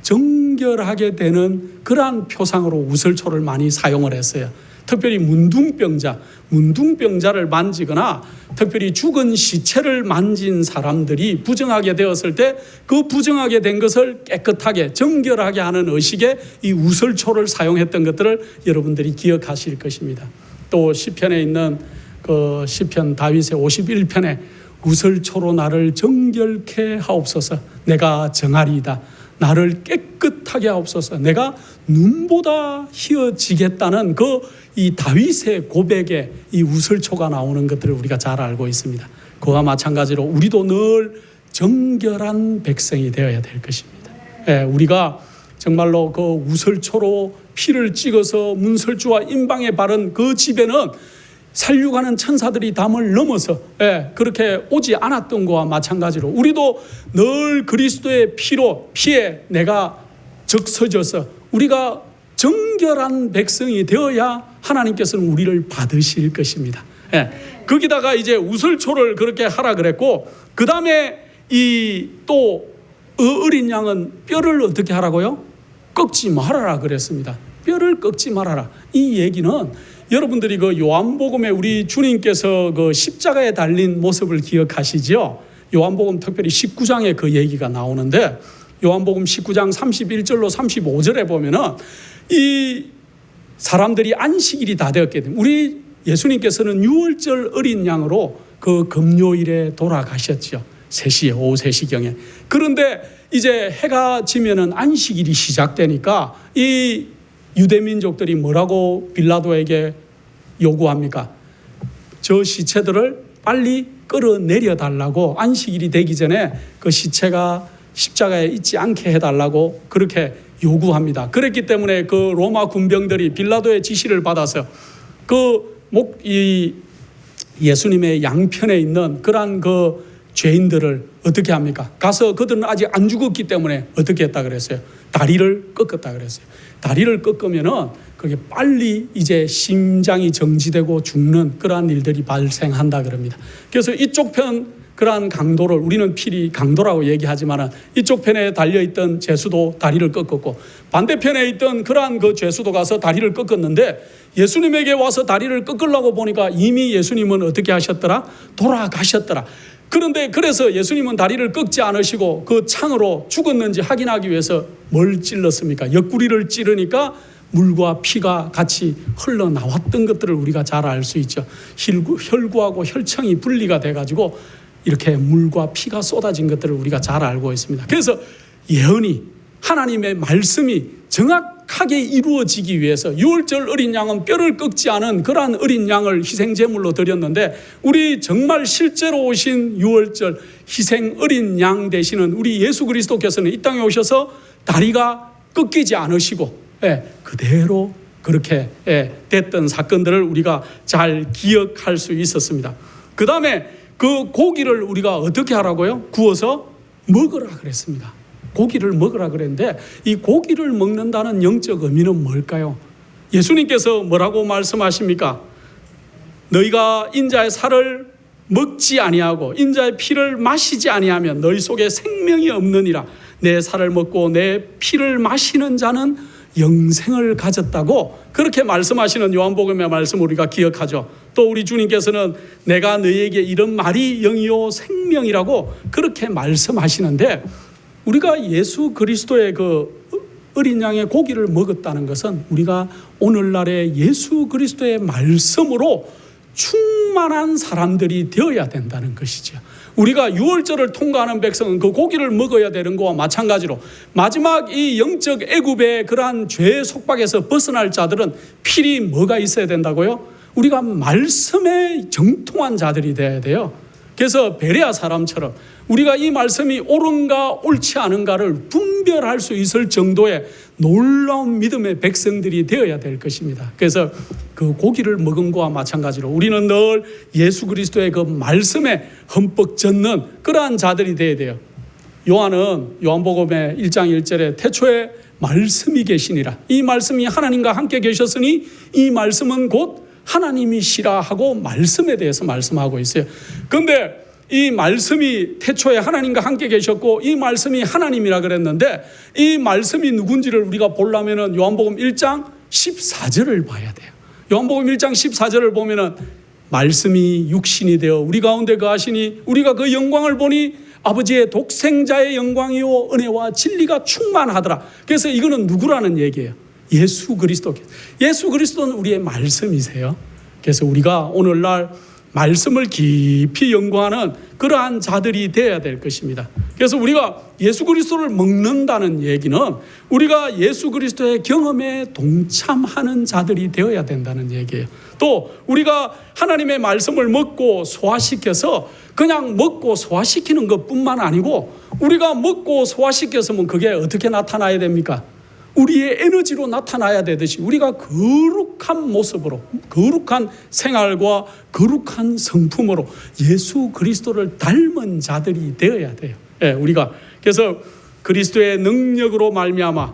정결하게 되는 그러한 표상으로 우설초를 많이 사용을 했어요. 특별히 문둥병자를 만지거나 특별히 죽은 시체를 만진 사람들이 부정하게 되었을 때 그 부정하게 된 것을 깨끗하게 정결하게 하는 의식에 이 우설초를 사용했던 것들을 여러분들이 기억하실 것입니다. 또 시편에 있는 그 시편 다윗의 51편에 우설초로 나를 정결케 하옵소서. 내가 정하리이다. 나를 깨끗하게 하옵소서. 내가 눈보다 희어지겠다는 이 다윗의 고백에 이 우설초가 나오는 것들을 우리가 잘 알고 있습니다. 그와 마찬가지로 우리도 늘 정결한 백성이 되어야 될 것입니다. 우리가 정말로 그 우설초로 피를 찍어서 문설주와 임방에 바른 그 집에는 살육하는 천사들이 담을 넘어서 그렇게 오지 않았던 것과 마찬가지로 우리도 늘 그리스도의 피에 내가 적서져서 우리가 정결한 백성이 되어야 하나님께서는 우리를 받으실 것입니다. 거기다가 이제 우설초를 그렇게 하라 그랬고, 그 다음에 또 어린 양은 뼈를 어떻게 하라고요? 꺾지 말아라 그랬습니다. 뼈를 꺾지 말아라. 이 얘기는 여러분들이 그 요한복음에 우리 주님께서 그 십자가에 달린 모습을 기억하시죠? 요한복음 특별히 19장에 그 얘기가 나오는데, 요한복음 19장 31절로 35절에 보면은 이 사람들이 안식일이 다 되었기 때문에 우리 예수님께서는 유월절 어린 양으로 그 금요일에 돌아가셨죠. 3시에, 오후 3시경에. 그런데 이제 해가 지면은 안식일이 시작되니까 이 유대민족들이 뭐라고 빌라도에게 요구합니까? 저 시체들을 빨리 끌어내려 달라고, 안식일이 되기 전에 그 시체가 십자가에 있지 않게 해달라고 그렇게 요구합니다. 그랬기 때문에 그 로마 군병들이 빌라도의 지시를 받아서 이 예수님의 양편에 있는 그러한 그 죄인들을 어떻게 합니까? 가서 그들은 아직 안 죽었기 때문에 어떻게 했다 그랬어요? 다리를 꺾었다 그랬어요. 다리를 꺾으면은 그게 빨리 이제 심장이 정지되고 죽는 그러한 일들이 발생한다 그럽니다. 그래서 이쪽 편 그러한 강도를 우리는 필히 강도라고 얘기하지만 이쪽 편에 달려있던 죄수도 다리를 꺾었고, 반대편에 있던 그러한 그 죄수도 가서 다리를 꺾었는데, 예수님에게 와서 다리를 꺾으려고 보니까 이미 예수님은 어떻게 하셨더라? 돌아가셨더라. 그런데 그래서 예수님은 다리를 꺾지 않으시고 그 창으로 죽었는지 확인하기 위해서 뭘 찔렀습니까? 옆구리를 찌르니까 물과 피가 같이 흘러나왔던 것들을 우리가 잘 알 수 있죠. 혈구하고 혈청이 분리가 돼가지고 이렇게 물과 피가 쏟아진 것들을 우리가 잘 알고 있습니다. 그래서 예언이, 하나님의 말씀이 정확하게 이루어지기 위해서 유월절 어린 양은 뼈를 꺾지 않은 그러한 어린 양을 희생제물로 드렸는데, 우리 정말 실제로 오신 유월절 희생 어린 양 되시는 우리 예수 그리스도께서는 이 땅에 오셔서 다리가 꺾이지 않으시고 그대로 그렇게 됐던 사건들을 우리가 잘 기억할 수 있었습니다. 그 다음에 그 고기를 우리가 어떻게 하라고요? 구워서 먹으라 그랬습니다. 고기를 먹으라 그랬는데, 이 고기를 먹는다는 영적 의미는 뭘까요? 예수님께서 뭐라고 말씀하십니까? 너희가 인자의 살을 먹지 아니하고 인자의 피를 마시지 아니하면 너희 속에 생명이 없느니라. 내 살을 먹고 내 피를 마시는 자는 영생을 가졌다고 그렇게 말씀하시는 요한복음의 말씀 우리가 기억하죠. 또 우리 주님께서는 내가 너희에게 이런 말이 영이요 생명이라고 그렇게 말씀하시는데, 우리가 예수 그리스도의 그 어린 양의 고기를 먹었다는 것은 우리가 오늘날의 예수 그리스도의 말씀으로 충만한 사람들이 되어야 된다는 것이죠. 우리가 유월절을 통과하는 백성은 그 고기를 먹어야 되는 것과 마찬가지로 마지막 이 영적 애굽의 그러한 죄의 속박에서 벗어날 자들은 필히 뭐가 있어야 된다고요? 우리가 말씀에 정통한 자들이 되어야 돼요. 그래서 베레아 사람처럼 우리가 이 말씀이 옳은가 옳지 않은가를 분별할 수 있을 정도의 놀라운 믿음의 백성들이 되어야 될 것입니다. 그래서 그 고기를 먹은 것과 마찬가지로 우리는 늘 예수 그리스도의 그 말씀에 흠뻑 젖는 그러한 자들이 되어야 돼요. 요한은 요한복음의 1장 1절에 태초에 말씀이 계시니라. 이 말씀이 하나님과 함께 계셨으니 이 말씀은 곧 하나님이시라 하고 말씀에 대해서 말씀하고 있어요. 그런데 이 말씀이 태초에 하나님과 함께 계셨고 이 말씀이 하나님이라 그랬는데, 이 말씀이 누군지를 우리가 보려면 요한복음 1장 14절을 봐야 돼요. 요한복음 1장 14절을 보면은 말씀이 육신이 되어 우리 가운데 거하시니 우리가 그 영광을 보니 아버지의 독생자의 영광이요 은혜와 진리가 충만하더라. 그래서 이거는 누구라는 얘기예요? 예수 그리스도. 예수 그리스도는 우리의 말씀이세요. 그래서 우리가 오늘날 말씀을 깊이 연구하는 그러한 자들이 되어야 될 것입니다. 그래서 우리가 예수 그리스도를 먹는다는 얘기는 우리가 예수 그리스도의 경험에 동참하는 자들이 되어야 된다는 얘기예요. 또 우리가 하나님의 말씀을 먹고 소화시켜서 그냥 먹고 소화시키는 것뿐만 아니고 우리가 먹고 소화시켰으면 그게 어떻게 나타나야 됩니까? 우리의 에너지로 나타나야 되듯이 우리가 거룩한 모습으로, 거룩한 생활과 거룩한 성품으로 예수 그리스도를 닮은 자들이 되어야 돼요. 우리가 그래서 그리스도의 능력으로 말미암아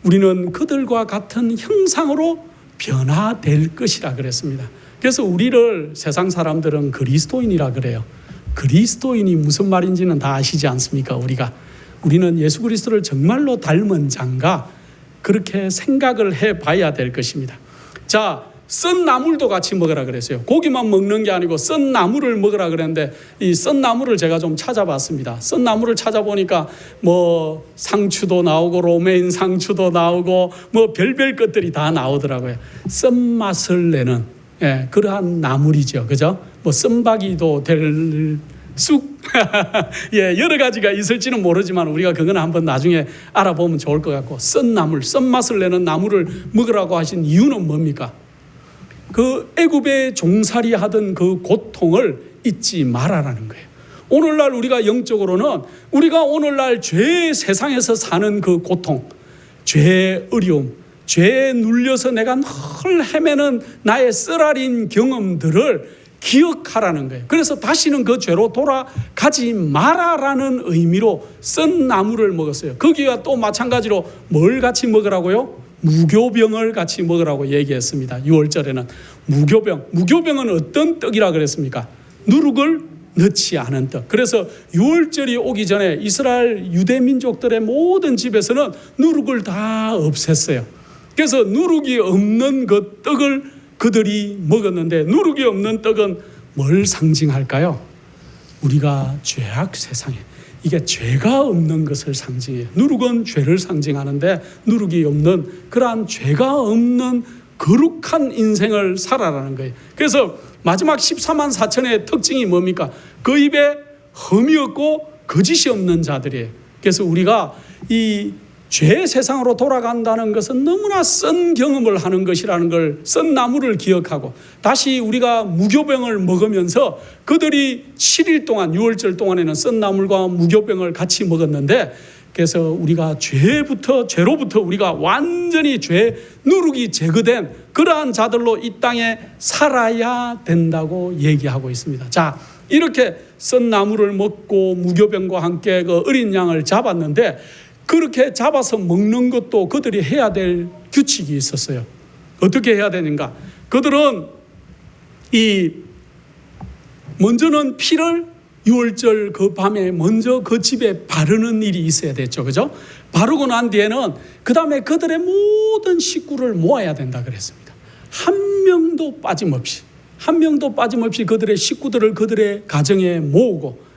우리는 그들과 같은 형상으로 변화될 것이라 그랬습니다. 그래서 우리를 세상 사람들은 그리스도인이라 그래요. 그리스도인이 무슨 말인지는 다 아시지 않습니까? 우리는 예수 그리스도를 정말로 닮은 자인가 그렇게 생각을 해봐야 될 것입니다. 자, 썬 나물도 같이 먹으라 그랬어요. 고기만 먹는 게 아니고 썬 나물을 먹으라 그랬는데 이 썬 나물을 제가 좀 찾아봤습니다. 썬 나물을 찾아보니까 뭐 상추도 나오고 로메인 상추도 나오고 뭐 별별 것들이 다 나오더라고요. 썬맛을 내는 그러한 나물이죠. 그죠? 뭐 썬박이도 될 쑥 여러 가지가 있을지는 모르지만 우리가 그거는 한번 나중에 알아보면 좋을 것 같고 썬 나물, 썬맛을 내는 나물을 먹으라고 하신 이유는 뭡니까? 그 애굽에 종살이 하던 그 고통을 잊지 말아라는 거예요. 오늘날 우리가 영적으로는 우리가 오늘날 죄의 세상에서 사는 그 고통, 죄의 어려움, 죄에 눌려서 내가 늘 헤매는 나의 쓰라린 경험들을 기억하라는 거예요. 그래서 다시는 그 죄로 돌아가지 마라라는 의미로 썬 나물을 먹었어요. 거기와 또 마찬가지로 뭘 같이 먹으라고요? 무교병을 같이 먹으라고 얘기했습니다. 6월절에는 무교병은 어떤 떡이라 그랬습니까? 누룩을 넣지 않은 떡. 그래서 6월절이 오기 전에 이스라엘 유대 민족들의 모든 집에서는 누룩을 다 없앴어요. 그래서 누룩이 없는 그 떡을 그들이 먹었는데 누룩이 없는 떡은 뭘 상징할까요? 우리가 죄악 세상에 이게 죄가 없는 것을 상징해요. 누룩은 죄를 상징하는데 누룩이 없는 그러한 죄가 없는 거룩한 인생을 살아라는 거예요. 그래서 마지막 14만 4천의 특징이 뭡니까? 그 입에 흠이 없고 거짓이 없는 자들이에요. 그래서 우리가 이 죄의 세상으로 돌아간다는 것은 너무나 썬 경험을 하는 것이라는 걸, 썬 나물을 기억하고 다시 우리가 무교병을 먹으면서 그들이 7일 동안 6월절 동안에는 썬 나물과 무교병을 같이 먹었는데 그래서 우리가 죄로부터 우리가 완전히 죄 누룩이 제거된 그러한 자들로 이 땅에 살아야 된다고 얘기하고 있습니다. 자, 이렇게 썬 나물을 먹고 무교병과 함께 그 어린 양을 잡았는데 그렇게 잡아서 먹는 것도 그들이 해야 될 규칙이 있었어요. 어떻게 해야 되는가? 그들은 먼저는 피를 6월절 그 밤에 먼저 그 집에 바르는 일이 있어야 됐죠. 그죠? 바르고 난 뒤에는 그 다음에 그들의 모든 식구를 모아야 된다 그랬습니다. 한 명도 빠짐없이 그들의 식구들을 그들의 가정에 모으고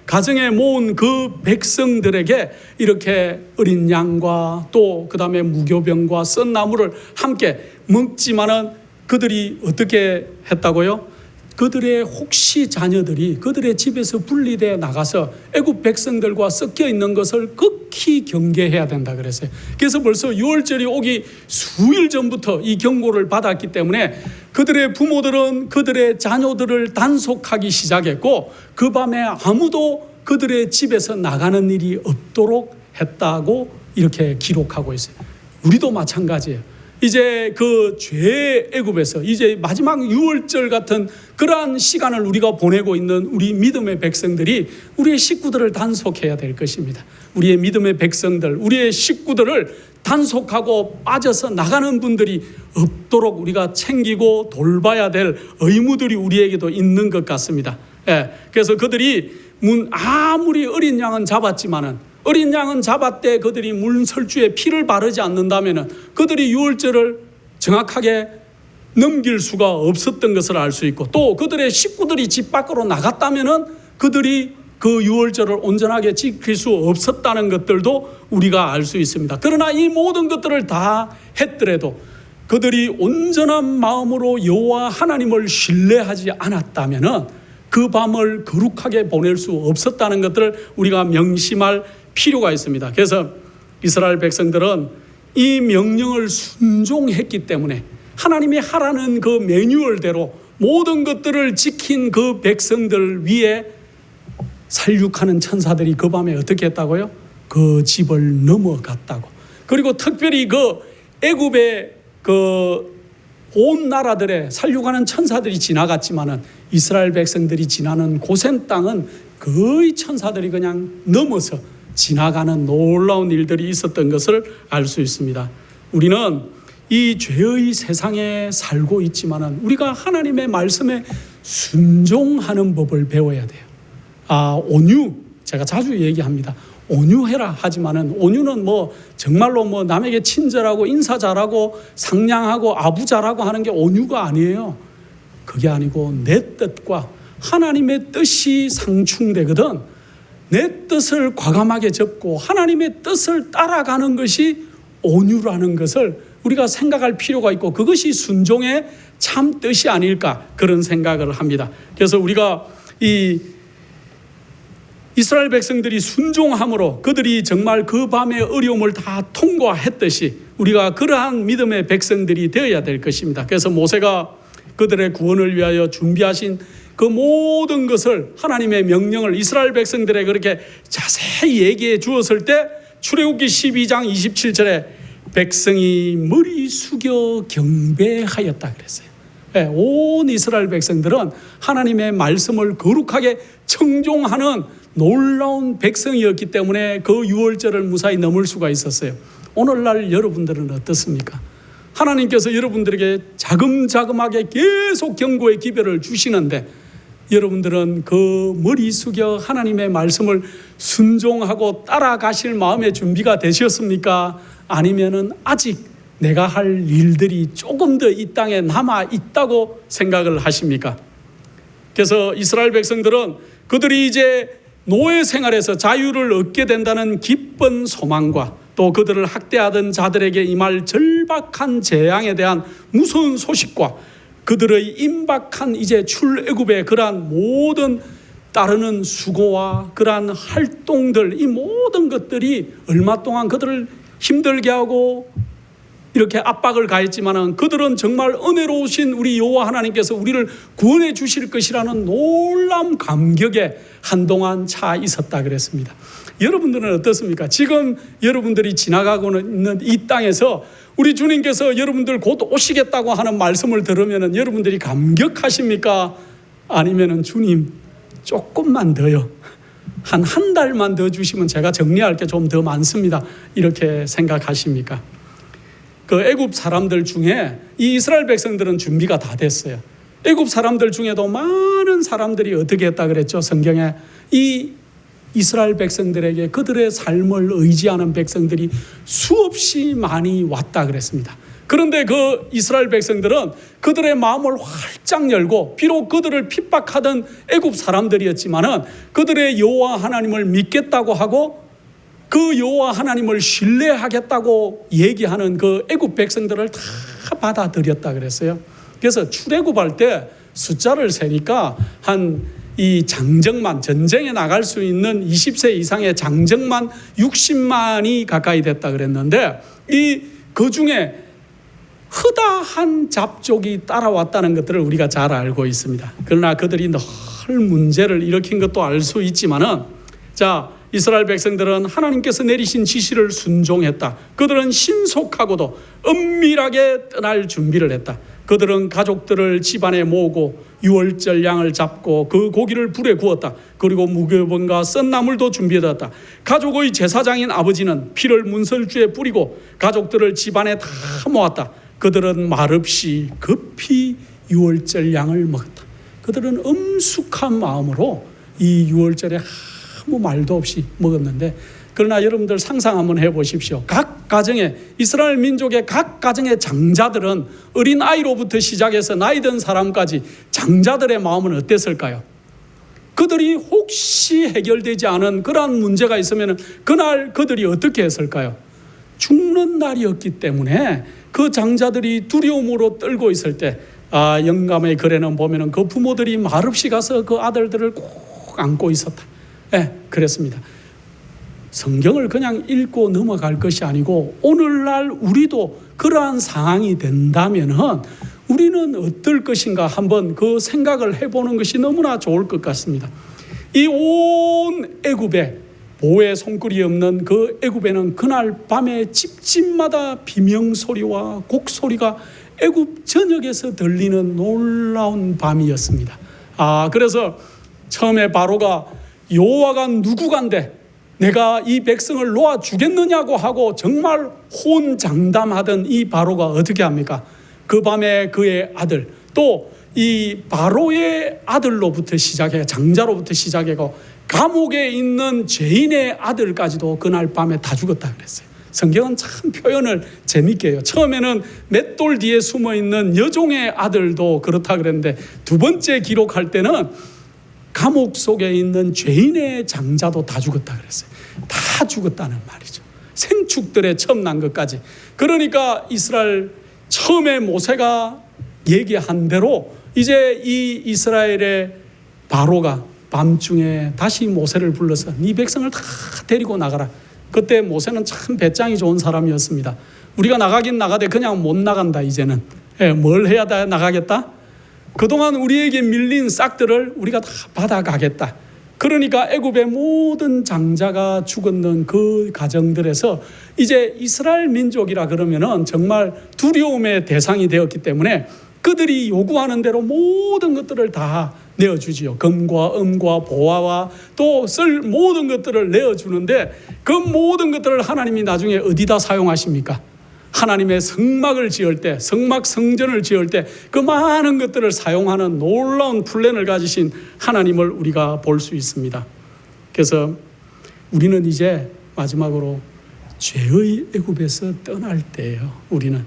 가정에 모은 그 백성들에게 이렇게 어린 양과 또 그 다음에 무교병과 썬 나물을 함께 먹지만은 그들이 어떻게 했다고요? 그들의 혹시 자녀들이 그들의 집에서 분리되어 나가서 애굽 백성들과 섞여 있는 것을 극히 경계해야 된다 그랬어요. 그래서 벌써 6월절이 오기 수일 전부터 이 경고를 받았기 때문에 그들의 부모들은 그들의 자녀들을 단속하기 시작했고 그 밤에 아무도 그들의 집에서 나가는 일이 없도록 했다고 이렇게 기록하고 있어요. 우리도 마찬가지예요. 이제 그 죄의 애굽에서 이제 마지막 6월절 같은 그러한 시간을 우리가 보내고 있는 우리 믿음의 백성들이 우리의 식구들을 단속해야 될 것입니다. 우리의 믿음의 백성들, 우리의 식구들을 단속하고 빠져서 나가는 분들이 없도록 우리가 챙기고 돌봐야 될 의무들이 우리에게도 있는 것 같습니다. 그래서 그들이 아무리 어린 양은 잡았지만은 어린 양은 잡았대 그들이 문설주에 피를 바르지 않는다면 그들이 6월절을 정확하게 넘길 수가 없었던 것을 알 수 있고, 또 그들의 식구들이 집 밖으로 나갔다면은 그들이 그 유월절을 온전하게 지킬 수 없었다는 것들도 우리가 알 수 있습니다. 그러나 이 모든 것들을 다 했더라도 그들이 온전한 마음으로 여호와 하나님을 신뢰하지 않았다면은 그 밤을 거룩하게 보낼 수 없었다는 것들을 우리가 명심할 필요가 있습니다. 그래서 이스라엘 백성들은 이 명령을 순종했기 때문에 하나님이 하라는 그 매뉴얼대로 모든 것들을 지킨 그 백성들 위에 살육하는 천사들이 그 밤에 어떻게 했다고요? 그 집을 넘어갔다고. 그리고 특별히 그 애굽의 그 온 나라들의 살육하는 천사들이 지나갔지만은 이스라엘 백성들이 지나는 고센 땅은 거의 천사들이 그냥 넘어서 지나가는 놀라운 일들이 있었던 것을 알 수 있습니다. 우리는 이 죄의 세상에 살고 있지만은 우리가 하나님의 말씀에 순종하는 법을 배워야 돼요. 온유, 제가 자주 얘기합니다. 온유해라 하지만은 온유는 뭐 정말로 뭐 남에게 친절하고 인사 잘하고 상냥하고 아부잘하고 하는 게 온유가 아니에요. 그게 아니고 내 뜻과 하나님의 뜻이 상충되거든 내 뜻을 과감하게 접고 하나님의 뜻을 따라가는 것이 온유라는 것을 우리가 생각할 필요가 있고, 그것이 순종의 참 뜻이 아닐까 그런 생각을 합니다. 그래서 우리가 이 이스라엘 백성들이 순종함으로 그들이 정말 그 밤의 어려움을 다 통과했듯이 우리가 그러한 믿음의 백성들이 되어야 될 것입니다. 그래서 모세가 그들의 구원을 위하여 준비하신 그 모든 것을, 하나님의 명령을 이스라엘 백성들에게 그렇게 자세히 얘기해 주었을 때 출애굽기 12장 27절에 백성이 머리 숙여 경배하였다 그랬어요. 온 이스라엘 백성들은 하나님의 말씀을 거룩하게 청종하는 놀라운 백성이었기 때문에 그 유월절을 무사히 넘을 수가 있었어요. 오늘날 여러분들은 어떻습니까? 하나님께서 여러분들에게 자금자금하게 계속 경고의 기별을 주시는데 여러분들은 그 머리 숙여 하나님의 말씀을 순종하고 따라가실 마음의 준비가 되셨습니까? 아니면은 아직 내가 할 일들이 조금 더 이 땅에 남아 있다고 생각을 하십니까? 그래서 이스라엘 백성들은 그들이 이제 노예 생활에서 자유를 얻게 된다는 기쁜 소망과 또 그들을 학대하던 자들에게 임할 절박한 재앙에 대한 무서운 소식과 그들의 임박한 이제 출애굽의 그러한 모든 따르는 수고와 그러한 활동들, 이 모든 것들이 얼마 동안 그들을 힘들게 하고 이렇게 압박을 가했지만은 그들은 정말 은혜로우신 우리 여호와 하나님께서 우리를 구원해 주실 것이라는 놀라운 감격에 한동안 차 있었다 그랬습니다. 여러분들은 어떻습니까? 지금 여러분들이 지나가고 있는 이 땅에서 우리 주님께서 여러분들 곧 오시겠다고 하는 말씀을 들으면 여러분들이 감격하십니까? 아니면 주님 조금만 더요, 한 달만 더 주시면 제가 정리할 게 좀 더 많습니다, 이렇게 생각하십니까? 그 애굽 사람들 중에 이 이스라엘 백성들은 준비가 다 됐어요. 애굽 사람들 중에도 많은 사람들이 어떻게 했다 그랬죠? 성경에 이 이스라엘 백성들에게 그들의 삶을 의지하는 백성들이 수없이 많이 왔다 그랬습니다. 그런데 그 이스라엘 백성들은 그들의 마음을 활짝 열고, 비록 그들을 핍박하던 애굽 사람들이었지만은 그들의 여호와 하나님을 믿겠다고 하고 그 여호와 하나님을 신뢰하겠다고 얘기하는 그 애굽 백성들을 다 받아들였다 그랬어요. 그래서 출애굽할 때 숫자를 세니까 이 장정만, 전쟁에 나갈 수 있는 20세 이상의 장정만 60만이 가까이 됐다 그랬는데 그 중에 흐다한 잡족이 따라왔다는 것들을 우리가 잘 알고 있습니다. 그러나 그들이 늘 문제를 일으킨 것도 알 수 있지만은, 자, 이스라엘 백성들은 하나님께서 내리신 지시를 순종했다. 그들은 신속하고도 은밀하게 떠날 준비를 했다. 그들은 가족들을 집안에 모으고 유월절 양을 잡고 그 고기를 불에 구웠다. 그리고 무교병과 썬나물도 준비해뒀다. 가족의 제사장인 아버지는 피를 문설주에 뿌리고 가족들을 집안에 다 모았다. 그들은 말없이 급히 유월절 양을 먹었다. 그들은 엄숙한 마음으로 이 유월절에 아무 말도 없이 먹었는데 그러나 여러분들 상상 한번 해보십시오. 각 가정에, 이스라엘 민족의 각 가정의 장자들은 어린아이로부터 시작해서 나이 든 사람까지 장자들의 마음은 어땠을까요? 그들이 혹시 해결되지 않은 그러한 문제가 있으면 그날 그들이 어떻게 했을까요? 죽는 날이었기 때문에 그 장자들이 두려움으로 떨고 있을 때, 영감의 글에는 보면은 그 부모들이 말없이 가서 그 아들들을 꼭 안고 있었다. 그랬습니다. 성경을 그냥 읽고 넘어갈 것이 아니고 오늘날 우리도 그러한 상황이 된다면은 우리는 어떨 것인가 한번 그 생각을 해보는 것이 너무나 좋을 것 같습니다. 이 온 애굽에 보의 손길이 없는 그 애굽에는 그날 밤에 집집마다 비명소리와 곡소리가 애굽 전역에서 들리는 놀라운 밤이었습니다. 그래서 처음에 바로가 여호와가 누구간데 내가 이 백성을 놓아 주겠느냐고 하고 정말 혼장담하던 이 바로가 어떻게 합니까? 그 밤에 그의 아들, 또 이 바로의 아들로부터 시작해, 장자로부터 시작해고 감옥에 있는 죄인의 아들까지도 그날 밤에 다 죽었다 그랬어요. 성경은 참 표현을 재밌게 해요. 처음에는 맷돌 뒤에 숨어있는 여종의 아들도 그렇다 그랬는데 두 번째 기록할 때는 감옥 속에 있는 죄인의 장자도 다 죽었다 그랬어요. 다 죽었다는 말이죠. 생축들의 처음 난 것까지. 그러니까 이스라엘 처음에 모세가 얘기한 대로 이제 이 이스라엘의 바로가 밤중에 다시 모세를 불러서 네 백성을 다 데리고 나가라. 그때 모세는 참 배짱이 좋은 사람이었습니다. 우리가 나가긴 나가되 그냥 못 나간다 이제는. 뭘 해야 다 나가겠다? 그동안 우리에게 밀린 싹들을 우리가 다 받아가겠다. 그러니까 애굽의 모든 장자가 죽었는 그 가정들에서 이제 이스라엘 민족이라 그러면은 정말 두려움의 대상이 되었기 때문에 그들이 요구하는 대로 모든 것들을 다 내어주지요. 금과 은과 보화와 또 쓸 모든 것들을 내어주는데 그 모든 것들을 하나님이 나중에 어디다 사용하십니까? 하나님의 성막을 지을 때, 성막 성전을 지을 때 그 많은 것들을 사용하는 놀라운 플랜을 가지신 하나님을 우리가 볼 수 있습니다. 그래서 우리는 이제 마지막으로 죄의 애굽에서 떠날 때예요. 우리는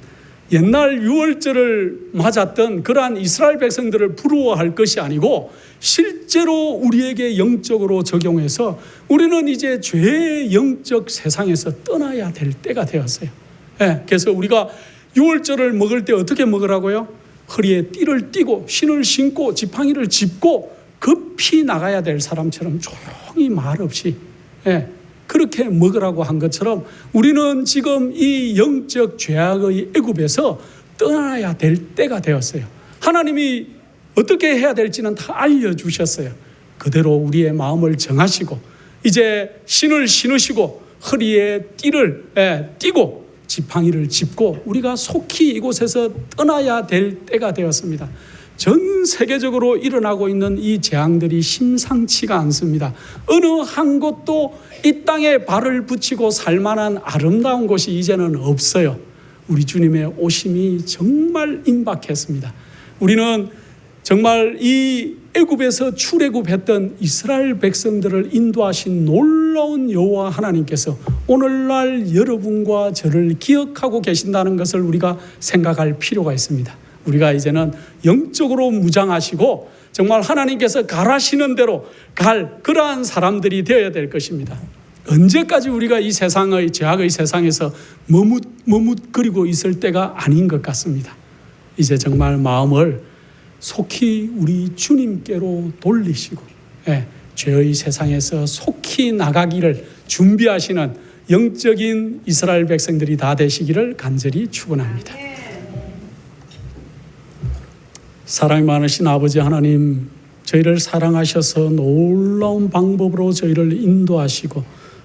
옛날 유월절을 맞았던 그러한 이스라엘 백성들을 부러워할 것이 아니고 실제로 우리에게 영적으로 적용해서 우리는 이제 죄의 영적 세상에서 떠나야 될 때가 되었어요. 그래서 우리가 유월절을 먹을 때 어떻게 먹으라고요? 허리에 띠를 띠고 신을 신고 지팡이를 짚고 급히 나가야 될 사람처럼 조용히 말 없이 그렇게 먹으라고 한 것처럼 우리는 지금 이 영적 죄악의 애굽에서 떠나야 될 때가 되었어요. 하나님이 어떻게 해야 될지는 다 알려주셨어요. 그대로 우리의 마음을 정하시고 이제 신을 신으시고 허리에 띠를 띠고 지팡이를 짚고 우리가 속히 이곳에서 떠나야 될 때가 되었습니다. 전 세계적으로 일어나고 있는 이 재앙들이 심상치가 않습니다. 어느 한 곳도 이 땅에 발을 붙이고 살만한 아름다운 곳이 이제는 없어요. 우리 주님의 오심이 정말 임박했습니다. 우리는 정말 이 애굽에서 출애굽했던 이스라엘 백성들을 인도하신 놀라운 여호와 하나님께서 오늘날 여러분과 저를 기억하고 계신다는 것을 우리가 생각할 필요가 있습니다. 우리가 이제는 영적으로 무장하시고 정말 하나님께서 가라시는 대로 갈 그러한 사람들이 되어야 될 것입니다. 언제까지 우리가 이 세상의 죄악의 세상에서 머뭇거리고 있을 때가 아닌 것 같습니다. 이제 정말 마음을 속히 우리 주님께로 돌리시고 죄의 세상에서 속히 나가기를 준비하시는 영적인 이스라엘 백성들이 다 되시기를 간절히 축원합니다. 사랑이 많으신 아버지 하나님, 저희를 사랑하셔서 놀라운 방법으로 저희를 인도하시고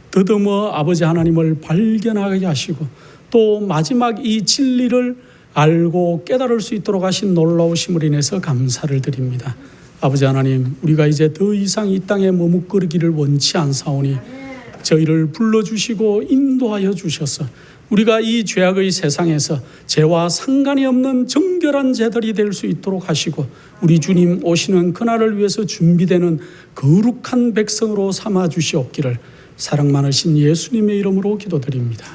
더듬어 아버지 하나님을 발견하게 하시고 또 마지막 이 진리를 알고 깨달을 수 있도록 하신 놀라우심을 인해서 감사를 드립니다. 아버지 하나님, 우리가 이제 더 이상 이 땅에 머뭇거리기를 원치 않사오니 저희를 불러주시고 인도하여 주셔서 우리가 이 죄악의 세상에서 죄와 상관이 없는 정결한 제들이 될 수 있도록 하시고 우리 주님 오시는 그날을 위해서 준비되는 거룩한 백성으로 삼아 주시옵기를 사랑 많으신 예수님의 이름으로 기도드립니다.